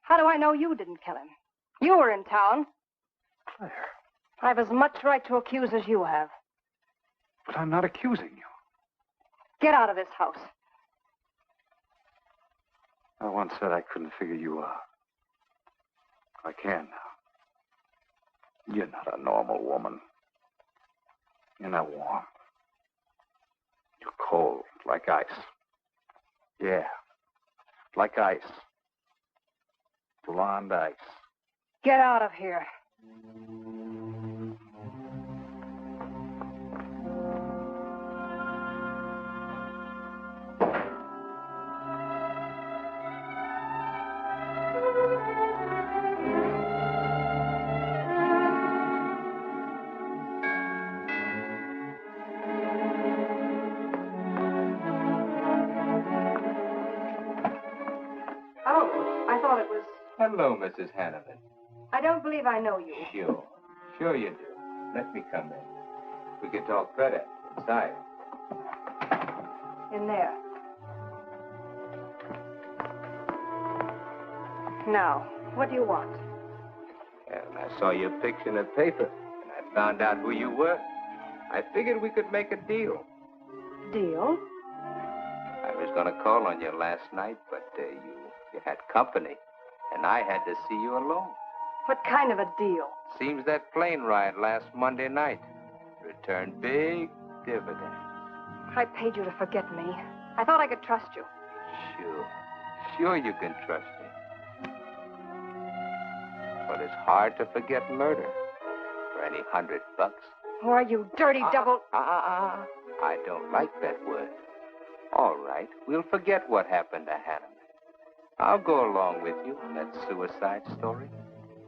How do I know you didn't kill him? You were in town. Claire. I've as much right to accuse as you have. But I'm not accusing you. Get out of this house. I once said I couldn't figure you out. I can now. You're not a normal woman. You're not warm. You're cold, like ice. Yeah, like ice. Blonde ice. Get out of here. Hello, Mrs. Hanneman. I don't believe I know you. Sure. Sure you do. Let me come in. We can talk better inside. In there. Now, what do you want? Well, I saw your picture in the paper, and I found out who you were. I figured we could make a deal. Deal? I was going to call on you last night, but you had company, and I had to see you alone. What kind of a deal? Seems that plane ride last Monday night returned big dividends. I paid you to forget me. I thought I could trust you. Sure. Sure you can trust me. But it's hard to forget murder for any $100. Why, you dirty double... I don't like that word. All right, we'll forget what happened to Hanneman. I'll go along with you on that suicide story.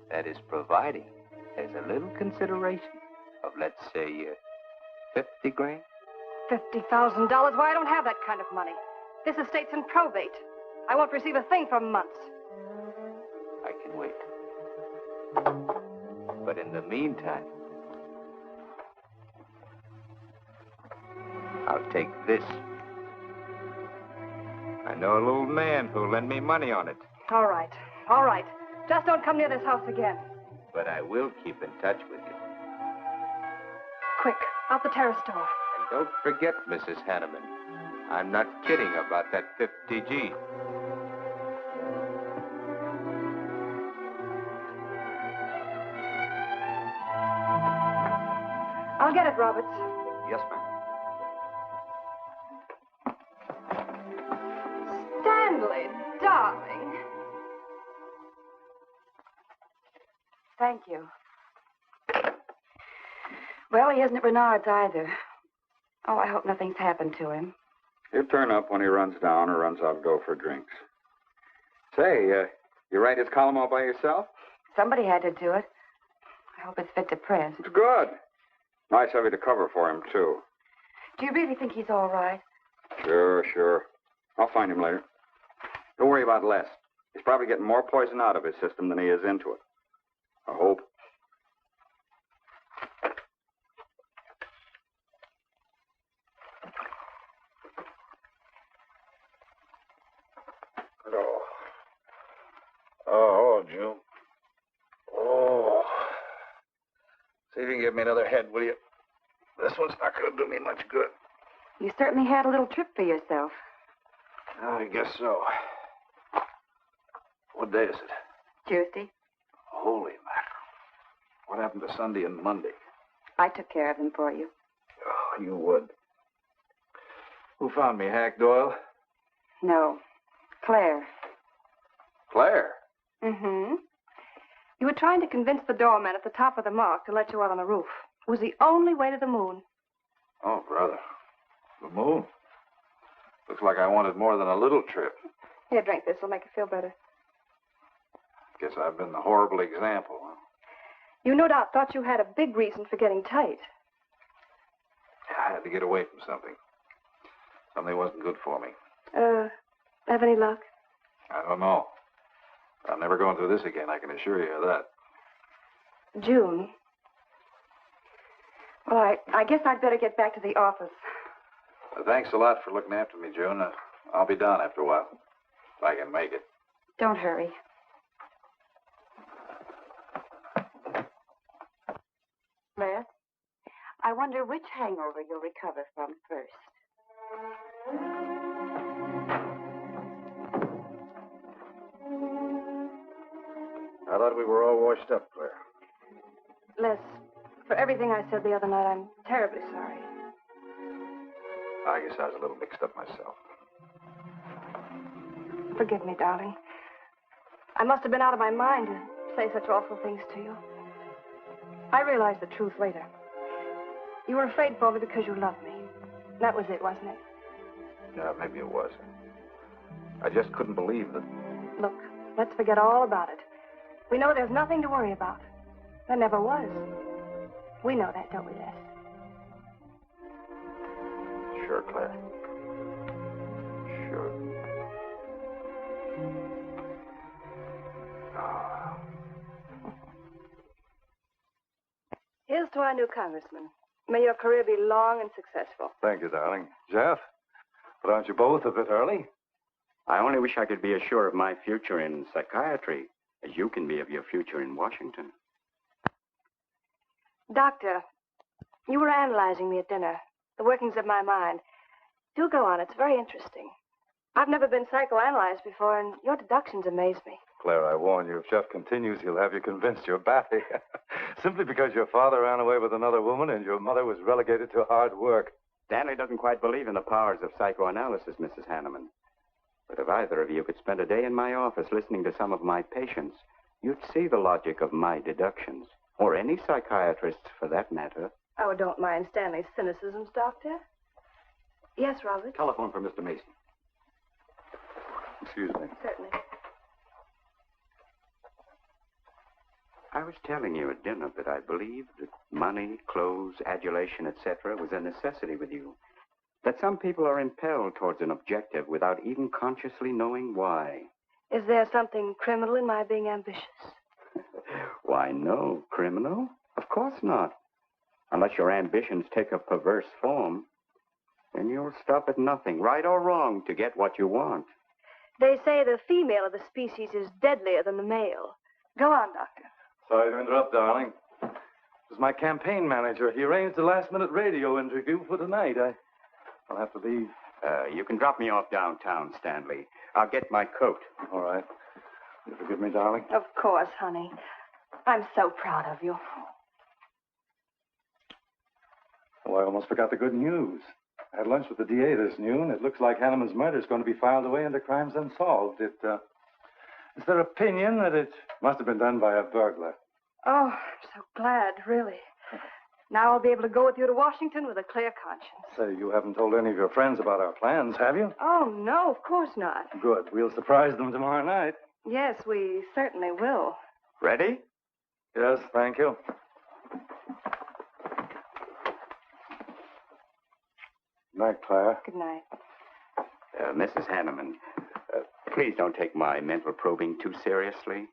That is providing there's a little consideration of, let's say, $50 grand. $50,000? Why, I don't have that kind of money. This estate's in probate. I won't receive a thing for months. I can wait. But in the meantime, I'll take this. I know a little man who'll lend me money on it. All right. All right. Just don't come near this house again. But I will keep in touch with you. Quick, out the terrace door. And don't forget, Mrs. Hanneman, I'm not kidding about that 50G. I'll get it, Roberts. Yes, ma'am. Stanley, darling. Thank you. Well, he isn't at Bernard's either. Oh, I hope nothing's happened to him. He'll turn up when he runs down or runs out to go for drinks. Say, you write his column all by yourself? Somebody had to do it. I hope it's fit to print. It's good. Nice of you to cover for him, too. Do you really think he's all right? Sure. I'll find him later. Don't worry about Les. He's probably getting more poison out of his system than he is into it. I hope. Oh, June. Oh. See if you can give me another head, will you? This one's not going to do me much good. You certainly had a little trip for yourself. I guess so. What day is it? Tuesday. Holy mackerel. What happened to Sunday and Monday? I took care of them for you. Oh, you would. Who found me, Hack Doyle? No. Claire. Claire? Mm-hmm. You were trying to convince the doorman at the top of the mark to let you out on the roof. It was the only way to the moon. Oh, brother. The moon? Looks like I wanted more than a little trip. Here, drink this. It'll make you feel better. Guess I've been the horrible example, huh? You no doubt thought you had a big reason for getting tight. I had to get away from something. Something wasn't good for me. Have any luck? I don't know. I'm never going through this again, I can assure you of that. June. Well, I guess I'd better get back to the office. Thanks a lot for looking after me, June. I'll be down after a while, if I can make it. Don't hurry. Les, I wonder which hangover you'll recover from first. I thought we were all washed up, Claire. Les, for everything I said the other night, I'm terribly sorry. I guess I was a little mixed up myself. Forgive me, darling. I must have been out of my mind to say such awful things to you. I realized the truth later. You were afraid for me because you loved me. That was it, wasn't it? Yeah, maybe it was. I just couldn't believe that. Look, let's forget all about it. We know there's nothing to worry about. There never was. We know that, don't we, Les? Sure, Claire. Sure. Oh. Here's to our new congressman. May your career be long and successful. Thank you, darling. Jeff, but aren't you both a bit early? I only wish I could be as sure of my future in psychiatry as you can be of your future in Washington. Doctor, you were analyzing me at dinner, the workings of my mind. Do go on. It's very interesting. I've never been psychoanalyzed before, and your deductions amaze me. Claire, I warn you, if Jeff continues, he'll have you convinced you're batty. Simply because your father ran away with another woman and your mother was relegated to hard work. Stanley doesn't quite believe in the powers of psychoanalysis, Mrs. Hanneman. But if either of you could spend a day in my office listening to some of my patients, you'd see the logic of my deductions. Or any psychiatrist's, for that matter. Oh, don't mind Stanley's cynicisms, Doctor. Yes, Robert? Telephone for Mr. Mason. Excuse me. Certainly. I was telling you at dinner that I believed that money, clothes, adulation, etc. was a necessity with you. That some people are impelled towards an objective without even consciously knowing why. Is there something criminal in my being ambitious? Why, no. Criminal? Of course not. Unless your ambitions take a perverse form. Then you'll stop at nothing, right or wrong, to get what you want. They say the female of the species is deadlier than the male. Go on, Doctor. Sorry to interrupt, darling. This is my campaign manager. He arranged a last-minute radio interview for tonight. I'll have to leave. You can drop me off downtown, Stanley. I'll get my coat. All right. You forgive me, darling? Of course, honey. I'm so proud of you. Oh, I almost forgot the good news. I had lunch with the DA this noon. It looks like Hanneman's murder is going to be filed away under crimes unsolved. It's their opinion that it must have been done by a burglar. Oh, I'm so glad, really. Now I'll be able to go with you to Washington with a clear conscience. Say, you haven't told any of your friends about our plans, have you? Oh, no, of course not. Good. We'll surprise them tomorrow night. Yes, we certainly will. Ready? Yes, thank you. Good night, Clara. Good night. Mrs. Hanneman, please don't take my mental probing too seriously.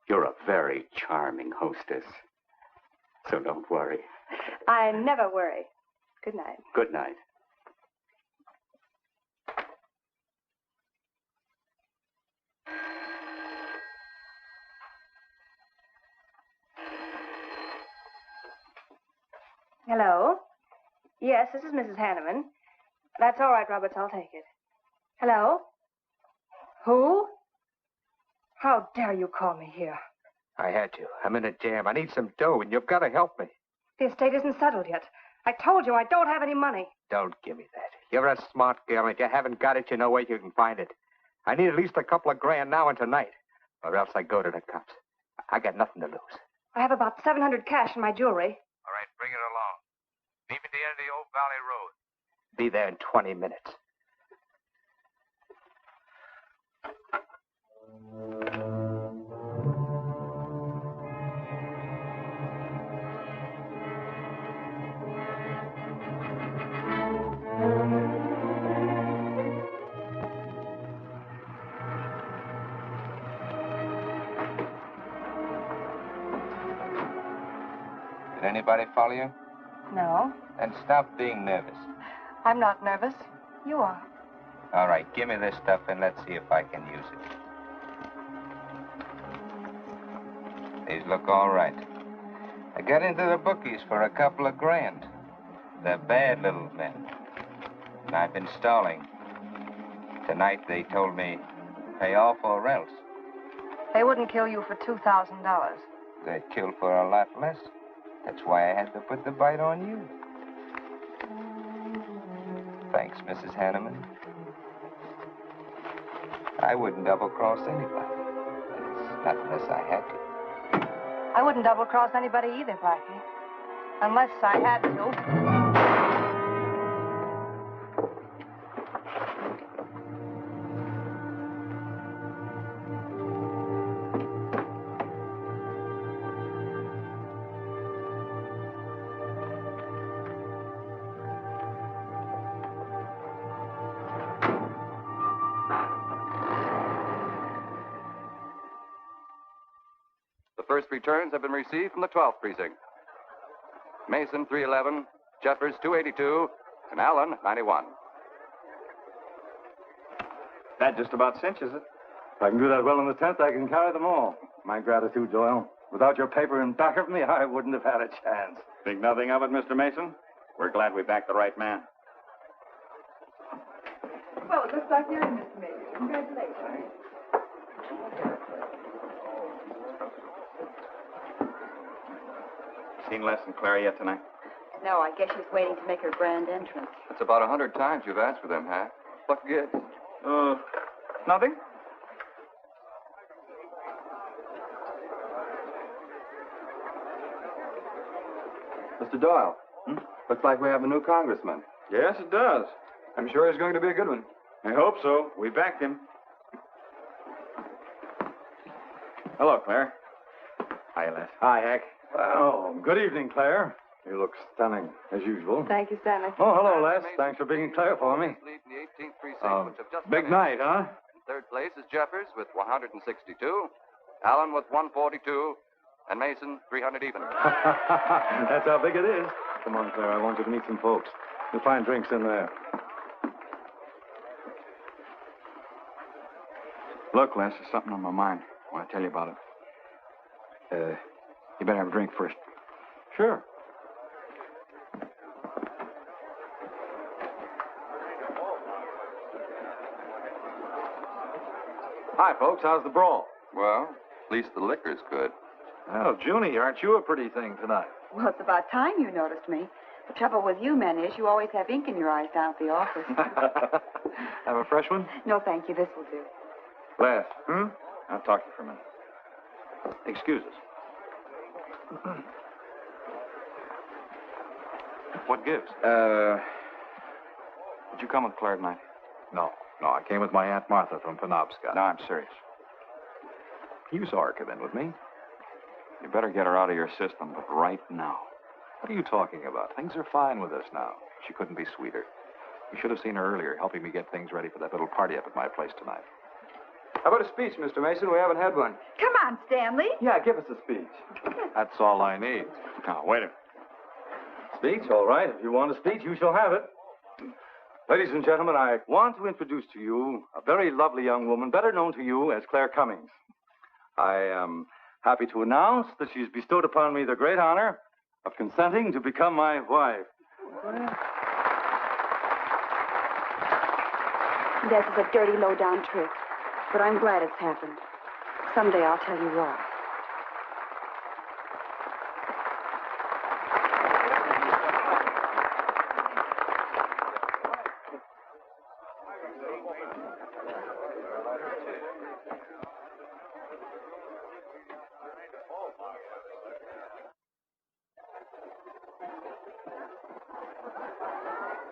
You're a very charming hostess. So don't worry. I never worry. Good night. Good night. Hello? Yes, this is Mrs. Hanneman. That's all right, Roberts. I'll take it. Hello? Who? How dare you call me here? I had to. I'm in a jam. I need some dough, and you've got to help me. The estate isn't settled yet. I told you I don't have any money. Don't give me that. You're a smart girl, and if you haven't got it, you know where you can find it. I need at least a couple of grand now and tonight, or else I go to the cops. I got nothing to lose. I have about $700 cash in my jewelry. All right, bring it along. Meet me at the end of the Old Valley Road. Be there in 20 minutes. Did anybody follow you? No, Then stop being nervous. I'm not nervous. You are. All right, give me this stuff and let's see if I can use it. These look all right. I got into the bookies for a couple of grand. They're bad little men. And I've been stalling. Tonight they told me, pay off or else. They wouldn't kill you for $2,000. They'd kill for a lot less. That's why I had to put the bite on you. Thanks, Mrs. Hanneman. I wouldn't double-cross anybody. Not unless I had to. I wouldn't double-cross anybody either, Blackie. Unless I had to. The first returns have been received from the 12th precinct. Mason 311, Jeffers 282, and Allen 91. That just about cinches it. If I can do that well in the 10th, I can carry them all. My gratitude, Doyle. Without your paper in back of me, I wouldn't have had a chance. Think nothing of it, Mr. Mason? We're glad we backed the right man. Well, it looks like you're in, Mr. Mason. Congratulations. Seen Les and Claire yet tonight? No, I guess she's waiting to make her grand entrance. That's about 100 times you've asked for them, Hack. What gives? Nothing? Mr. Doyle, looks like we have a new congressman. Yes, it does. I'm sure he's going to be a good one. I hope so. We backed him. Hello, Claire. Hi, Les. Hi, Hank. Oh, good evening, Claire. You look stunning, as usual. Thank you, Stanley. Oh, hello, Les. Thanks for being Claire for me. Big night, huh? In third place is Jeffers with 162, Allen with 142, and Mason 300 even. That's how big it is. Come on, Claire. I want you to meet some folks. You'll find drinks in there. Look, Les, there's something on my mind. I want to tell you about it. You better have a drink first. Sure. Hi, folks. How's the brawl? Well, at least the liquor's good. Well, Junie, aren't you a pretty thing tonight? Well, it's about time you noticed me. The trouble with you men is you always have ink in your eyes down at the office. Have a fresh one? No, thank you. This will do. Les. I'll talk to you for a minute. Excuse us. What gives? Did you come with Claire tonight? No, I came with my Aunt Martha from Penobscot. No, I'm serious. You saw her come in with me. You better get her out of your system, but right now. What are you talking about? Things are fine with us now. She couldn't be sweeter. You should have seen her earlier, helping me get things ready for that little party up at my place tonight. How about a speech, Mr. Mason? We haven't had one. Come on, Stanley. Yeah, give us a speech. That's all I need. Now, wait a minute. Speech, all right. If you want a speech, you shall have it. Ladies and gentlemen, I want to introduce to you a very lovely young woman, better known to you as Claire Cummings. I am happy to announce that she's bestowed upon me the great honor of consenting to become my wife. This is a dirty, low-down trick, but I'm glad it's happened. Someday I'll tell you why.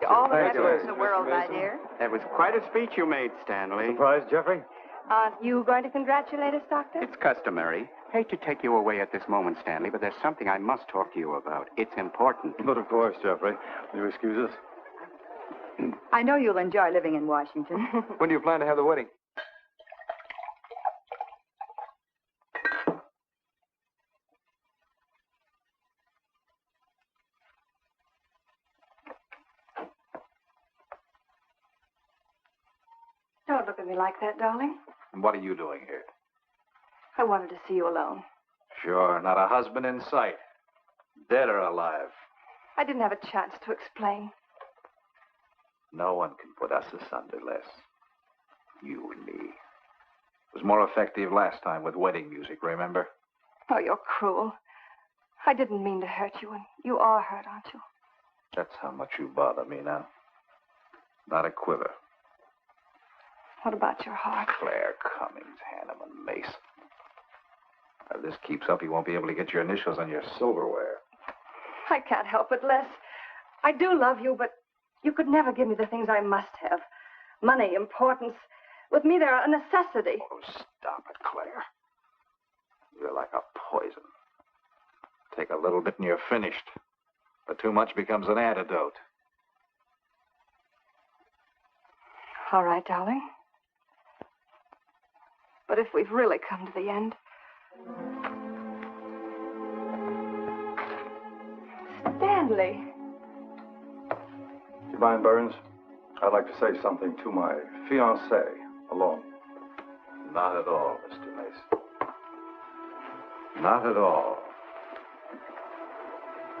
All the happiness in the world, my dear. That was quite a speech you made, Stanley. Surprised, Jeffrey? Aren't you going to congratulate us, Doctor? It's customary. Hate to take you away at this moment, Stanley, but there's something I must talk to you about. It's important. But of course, Jeffrey. Will you excuse us? I know you'll enjoy living in Washington. When do you plan to have the wedding? Don't look at me like that, darling. And what are you doing here? I wanted to see you alone. Sure, not a husband in sight. Dead or alive. I didn't have a chance to explain. No one can put us asunder, Les. You and me. It was more effective last time with wedding music, remember? Oh, you're cruel. I didn't mean to hurt you, and you are hurt, aren't you? That's how much you bother me now. Not a quiver. What about your heart? Claire Cummings, Hanneman, Mason. If this keeps up, you won't be able to get your initials on your silverware. I can't help it, Les. I do love you, but you could never give me the things I must have. Money, importance. With me, they're a necessity. Oh, stop it, Claire. You're like a poison. Take a little bit and you're finished. But too much becomes an antidote. All right, darling. But if we've really come to the end... Stanley. Do you mind, Burns? I'd like to say something to my fiancée alone. Not at all, Mr. Mason. Not at all.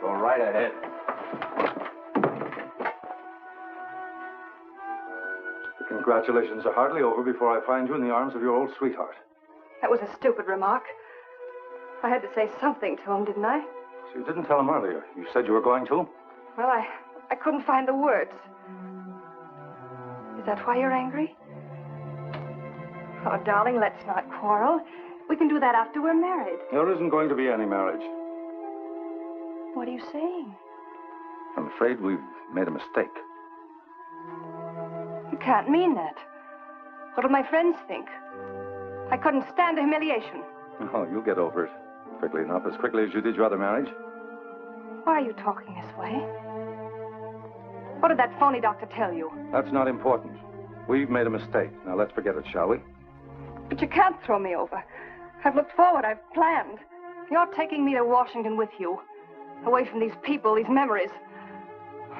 Go right ahead. The congratulations are hardly over before I find you in the arms of your old sweetheart. That was a stupid remark. I had to say something to him, didn't I? So you didn't tell him earlier. You said you were going to? Well, I couldn't find the words. Is that why you're angry? Oh, darling, let's not quarrel. We can do that after we're married. There isn't going to be any marriage. What are you saying? I'm afraid we've made a mistake. You can't mean that. What'll my friends think? I couldn't stand the humiliation. Oh, you'll get over it. Quickly enough, as quickly as you did your other marriage. Why are you talking this way? What did that phony doctor tell you? That's not important. We've made a mistake. Now let's forget it, shall we? But you can't throw me over. I've looked forward. I've planned. You're taking me to Washington with you. Away from these people, these memories.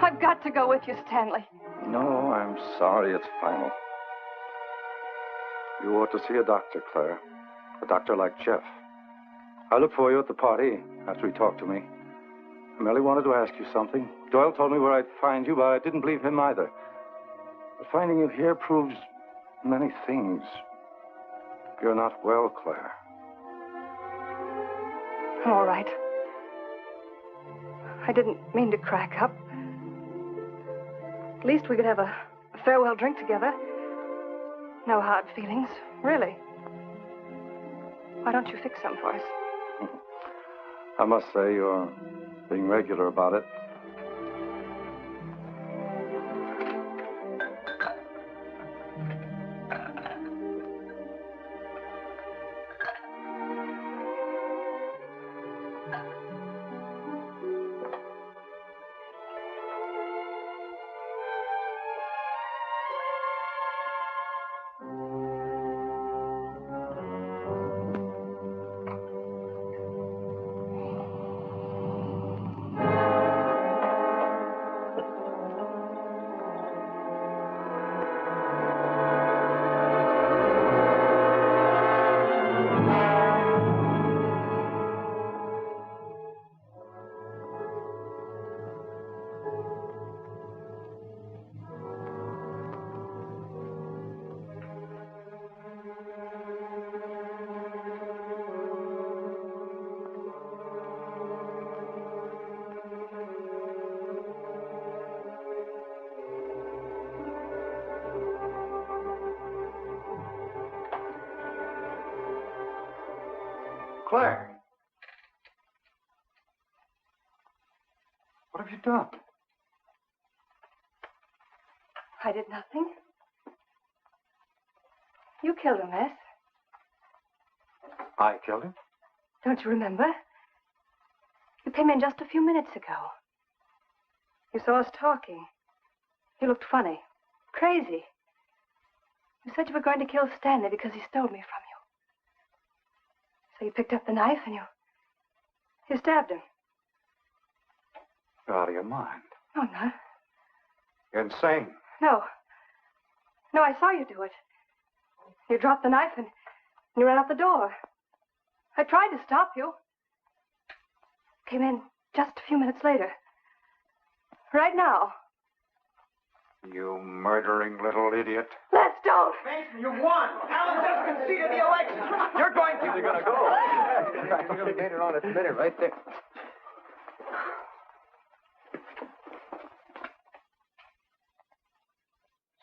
I've got to go with you, Stanley. No, I'm sorry. It's final. You ought to see a doctor, Claire. A doctor like Jeff. I'll look for you at the party after he talked to me. I merely wanted to ask you something. Doyle told me where I'd find you, but I didn't believe him either. But finding you here proves many things. You're not well, Claire. I'm all right. I didn't mean to crack up. At least we could have a farewell drink together. No hard feelings, really. Why don't you fix some for us? I must say you're being regular about it. Claire. What have you done? I did nothing. You killed him, Les. I killed him? Don't you remember? You came in just a few minutes ago. You saw us talking. You looked funny. Crazy. You said you were going to kill Stanley because he stole me from you. So you picked up the knife and you stabbed him. You're out of your mind. No, I'm not. You're insane. No. No, I saw you do it. You dropped the knife and you ran out the door. I tried to stop you. Came in just a few minutes later. Right now. You murdering little idiot. Let's don't. Mason, you won. Alan just conceded the election. You're going to. You're going to go. You made it on its minute right there.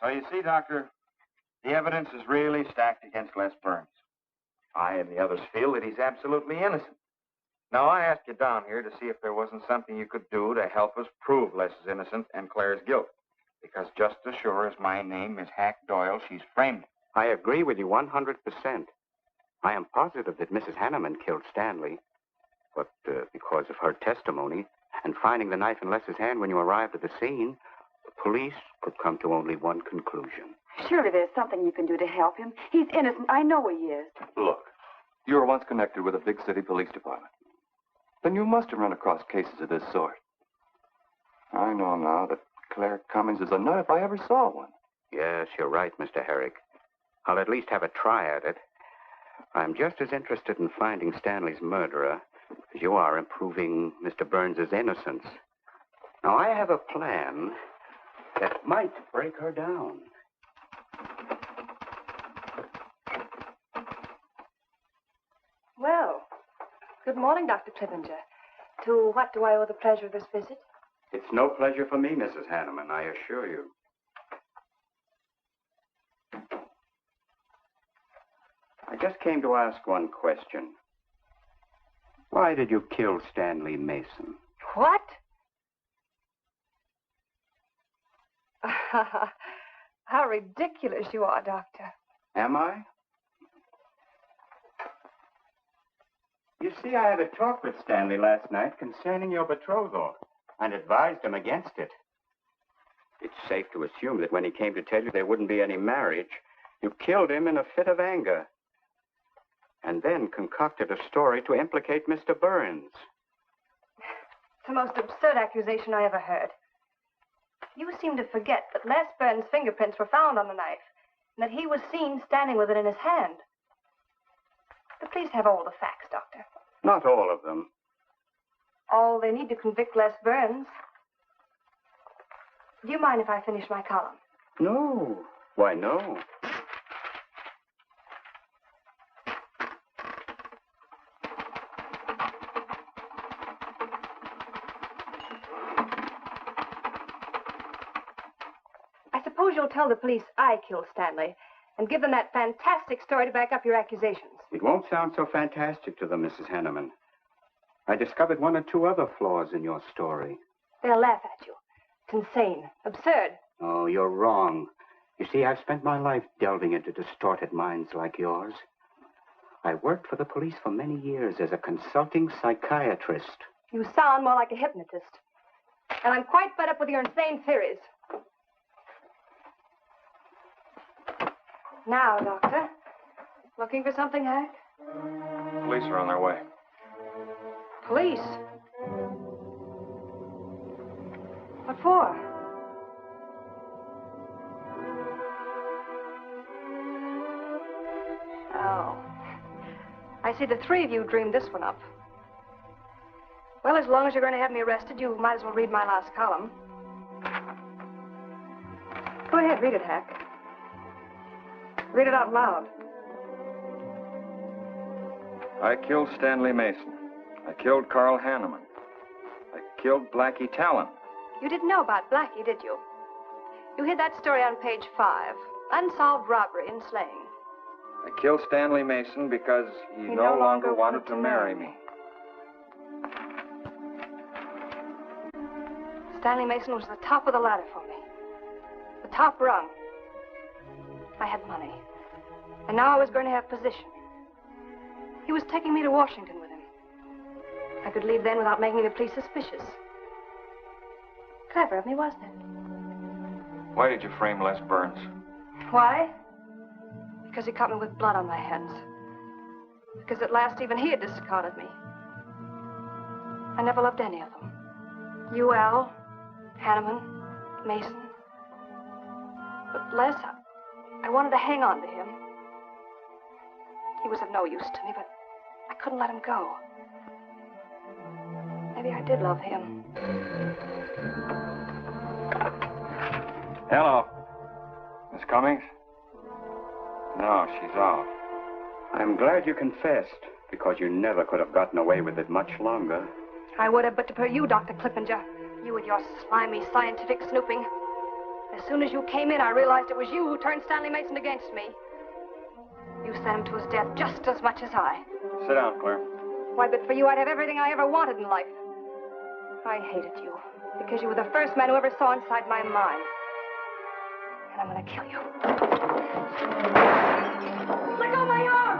So you see, Doctor, the evidence is really stacked against Les Burns. I and the others feel that he's absolutely innocent. Now, I asked you down here to see if there wasn't something you could do to help us prove Les is innocent and Claire's guilt. Because just as sure as my name is Hack Doyle, she's framed. I agree with you 100%. I am positive that Mrs. Hanneman killed Stanley. But because of her testimony and finding the knife in Les's hand when you arrived at the scene, the police could come to only one conclusion. Surely there's something you can do to help him. He's innocent. I know he is. Look, you were once connected with a big city police department. Then you must have run across cases of this sort. I know now that Claire Cummings is a nut if I ever saw one. Yes, you're right, Mr. Herrick. I'll at least have a try at it. I'm just as interested in finding Stanley's murderer as you are in proving Mr. Burns's innocence. Now, I have a plan that might break her down. Well, good morning, Dr. Clippinger. To what do I owe the pleasure of this visit? It's no pleasure for me, Mrs. Hanneman, I assure you. I just came to ask one question. Why did you kill Stanley Mason? What? How ridiculous you are, Doctor. Am I? You see, I had a talk with Stanley last night concerning your betrothal and advised him against it. It's safe to assume that when he came to tell you there wouldn't be any marriage, you killed him in a fit of anger and then concocted a story to implicate Mr. Burns. It's the most absurd accusation I ever heard. You seem to forget that Les Burns' fingerprints were found on the knife and that he was seen standing with it in his hand. The police have all the facts, Doctor. Not all of them. All they need to convict Les Burns. Do you mind if I finish my column? No. Why, no. I suppose you'll tell the police I killed Stanley and give them that fantastic story to back up your accusations. It won't sound so fantastic to them, Mrs. Hanneman. I discovered one or two other flaws in your story. They'll laugh at you. It's insane, absurd. Oh, you're wrong. You see, I've spent my life delving into distorted minds like yours. I worked for the police for many years as a consulting psychiatrist. You sound more like a hypnotist. And I'm quite fed up with your insane theories. Now, Doctor. Looking for something, Hank? Police are on their way. Police? What for? Oh. I see the three of you dreamed this one up. Well, as long as you're going to have me arrested, you might as well read my last column. Go ahead, read it, Hack. Read it out loud. I killed Stanley Mason. I killed Carl Hanneman. I killed Blackie Talon. You didn't know about Blackie, did you? You hid that story on page 5. Unsolved robbery and slaying. I killed Stanley Mason because he no longer wanted to marry me. Stanley Mason was the top of the ladder for me. The top rung. I had money. And now I was going to have position. He was taking me to Washington with him. I could leave then without making the police suspicious. Clever of me, wasn't it? Why did you frame Les Burns? Why? Because he caught me with blood on my hands. Because at last even he had discarded me. I never loved any of them. You, Al, Hanneman, Mason. But Les, I wanted to hang on to him. He was of no use to me, but I couldn't let him go. Maybe I did love him. Hello. Miss Cummings? No, she's off. I'm glad you confessed, because you never could have gotten away with it much longer. I would have, but to you, Dr. Clippinger. You with your slimy scientific snooping. As soon as you came in, I realized it was you who turned Stanley Mason against me. You sent him to his death just as much as I. Sit down, Claire. Why, but for you, I'd have everything I ever wanted in life. I hated you because you were the first man who ever saw inside my mind. And I'm going to kill you. Let go of my arm!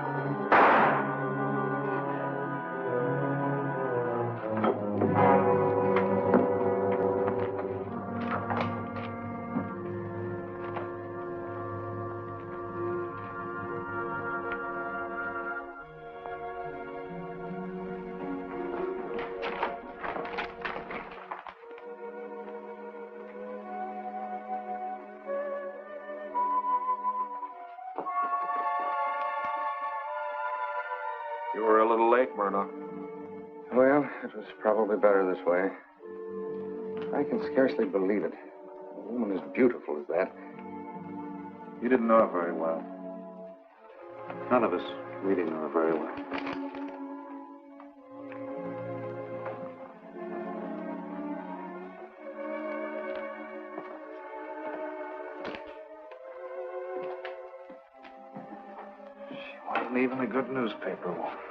You were a little late, Murdoch. Well, it was probably better this way. I can scarcely believe it. A woman as beautiful as that. You didn't know her very well. None of us really knew her very well. She wasn't even a good newspaper woman.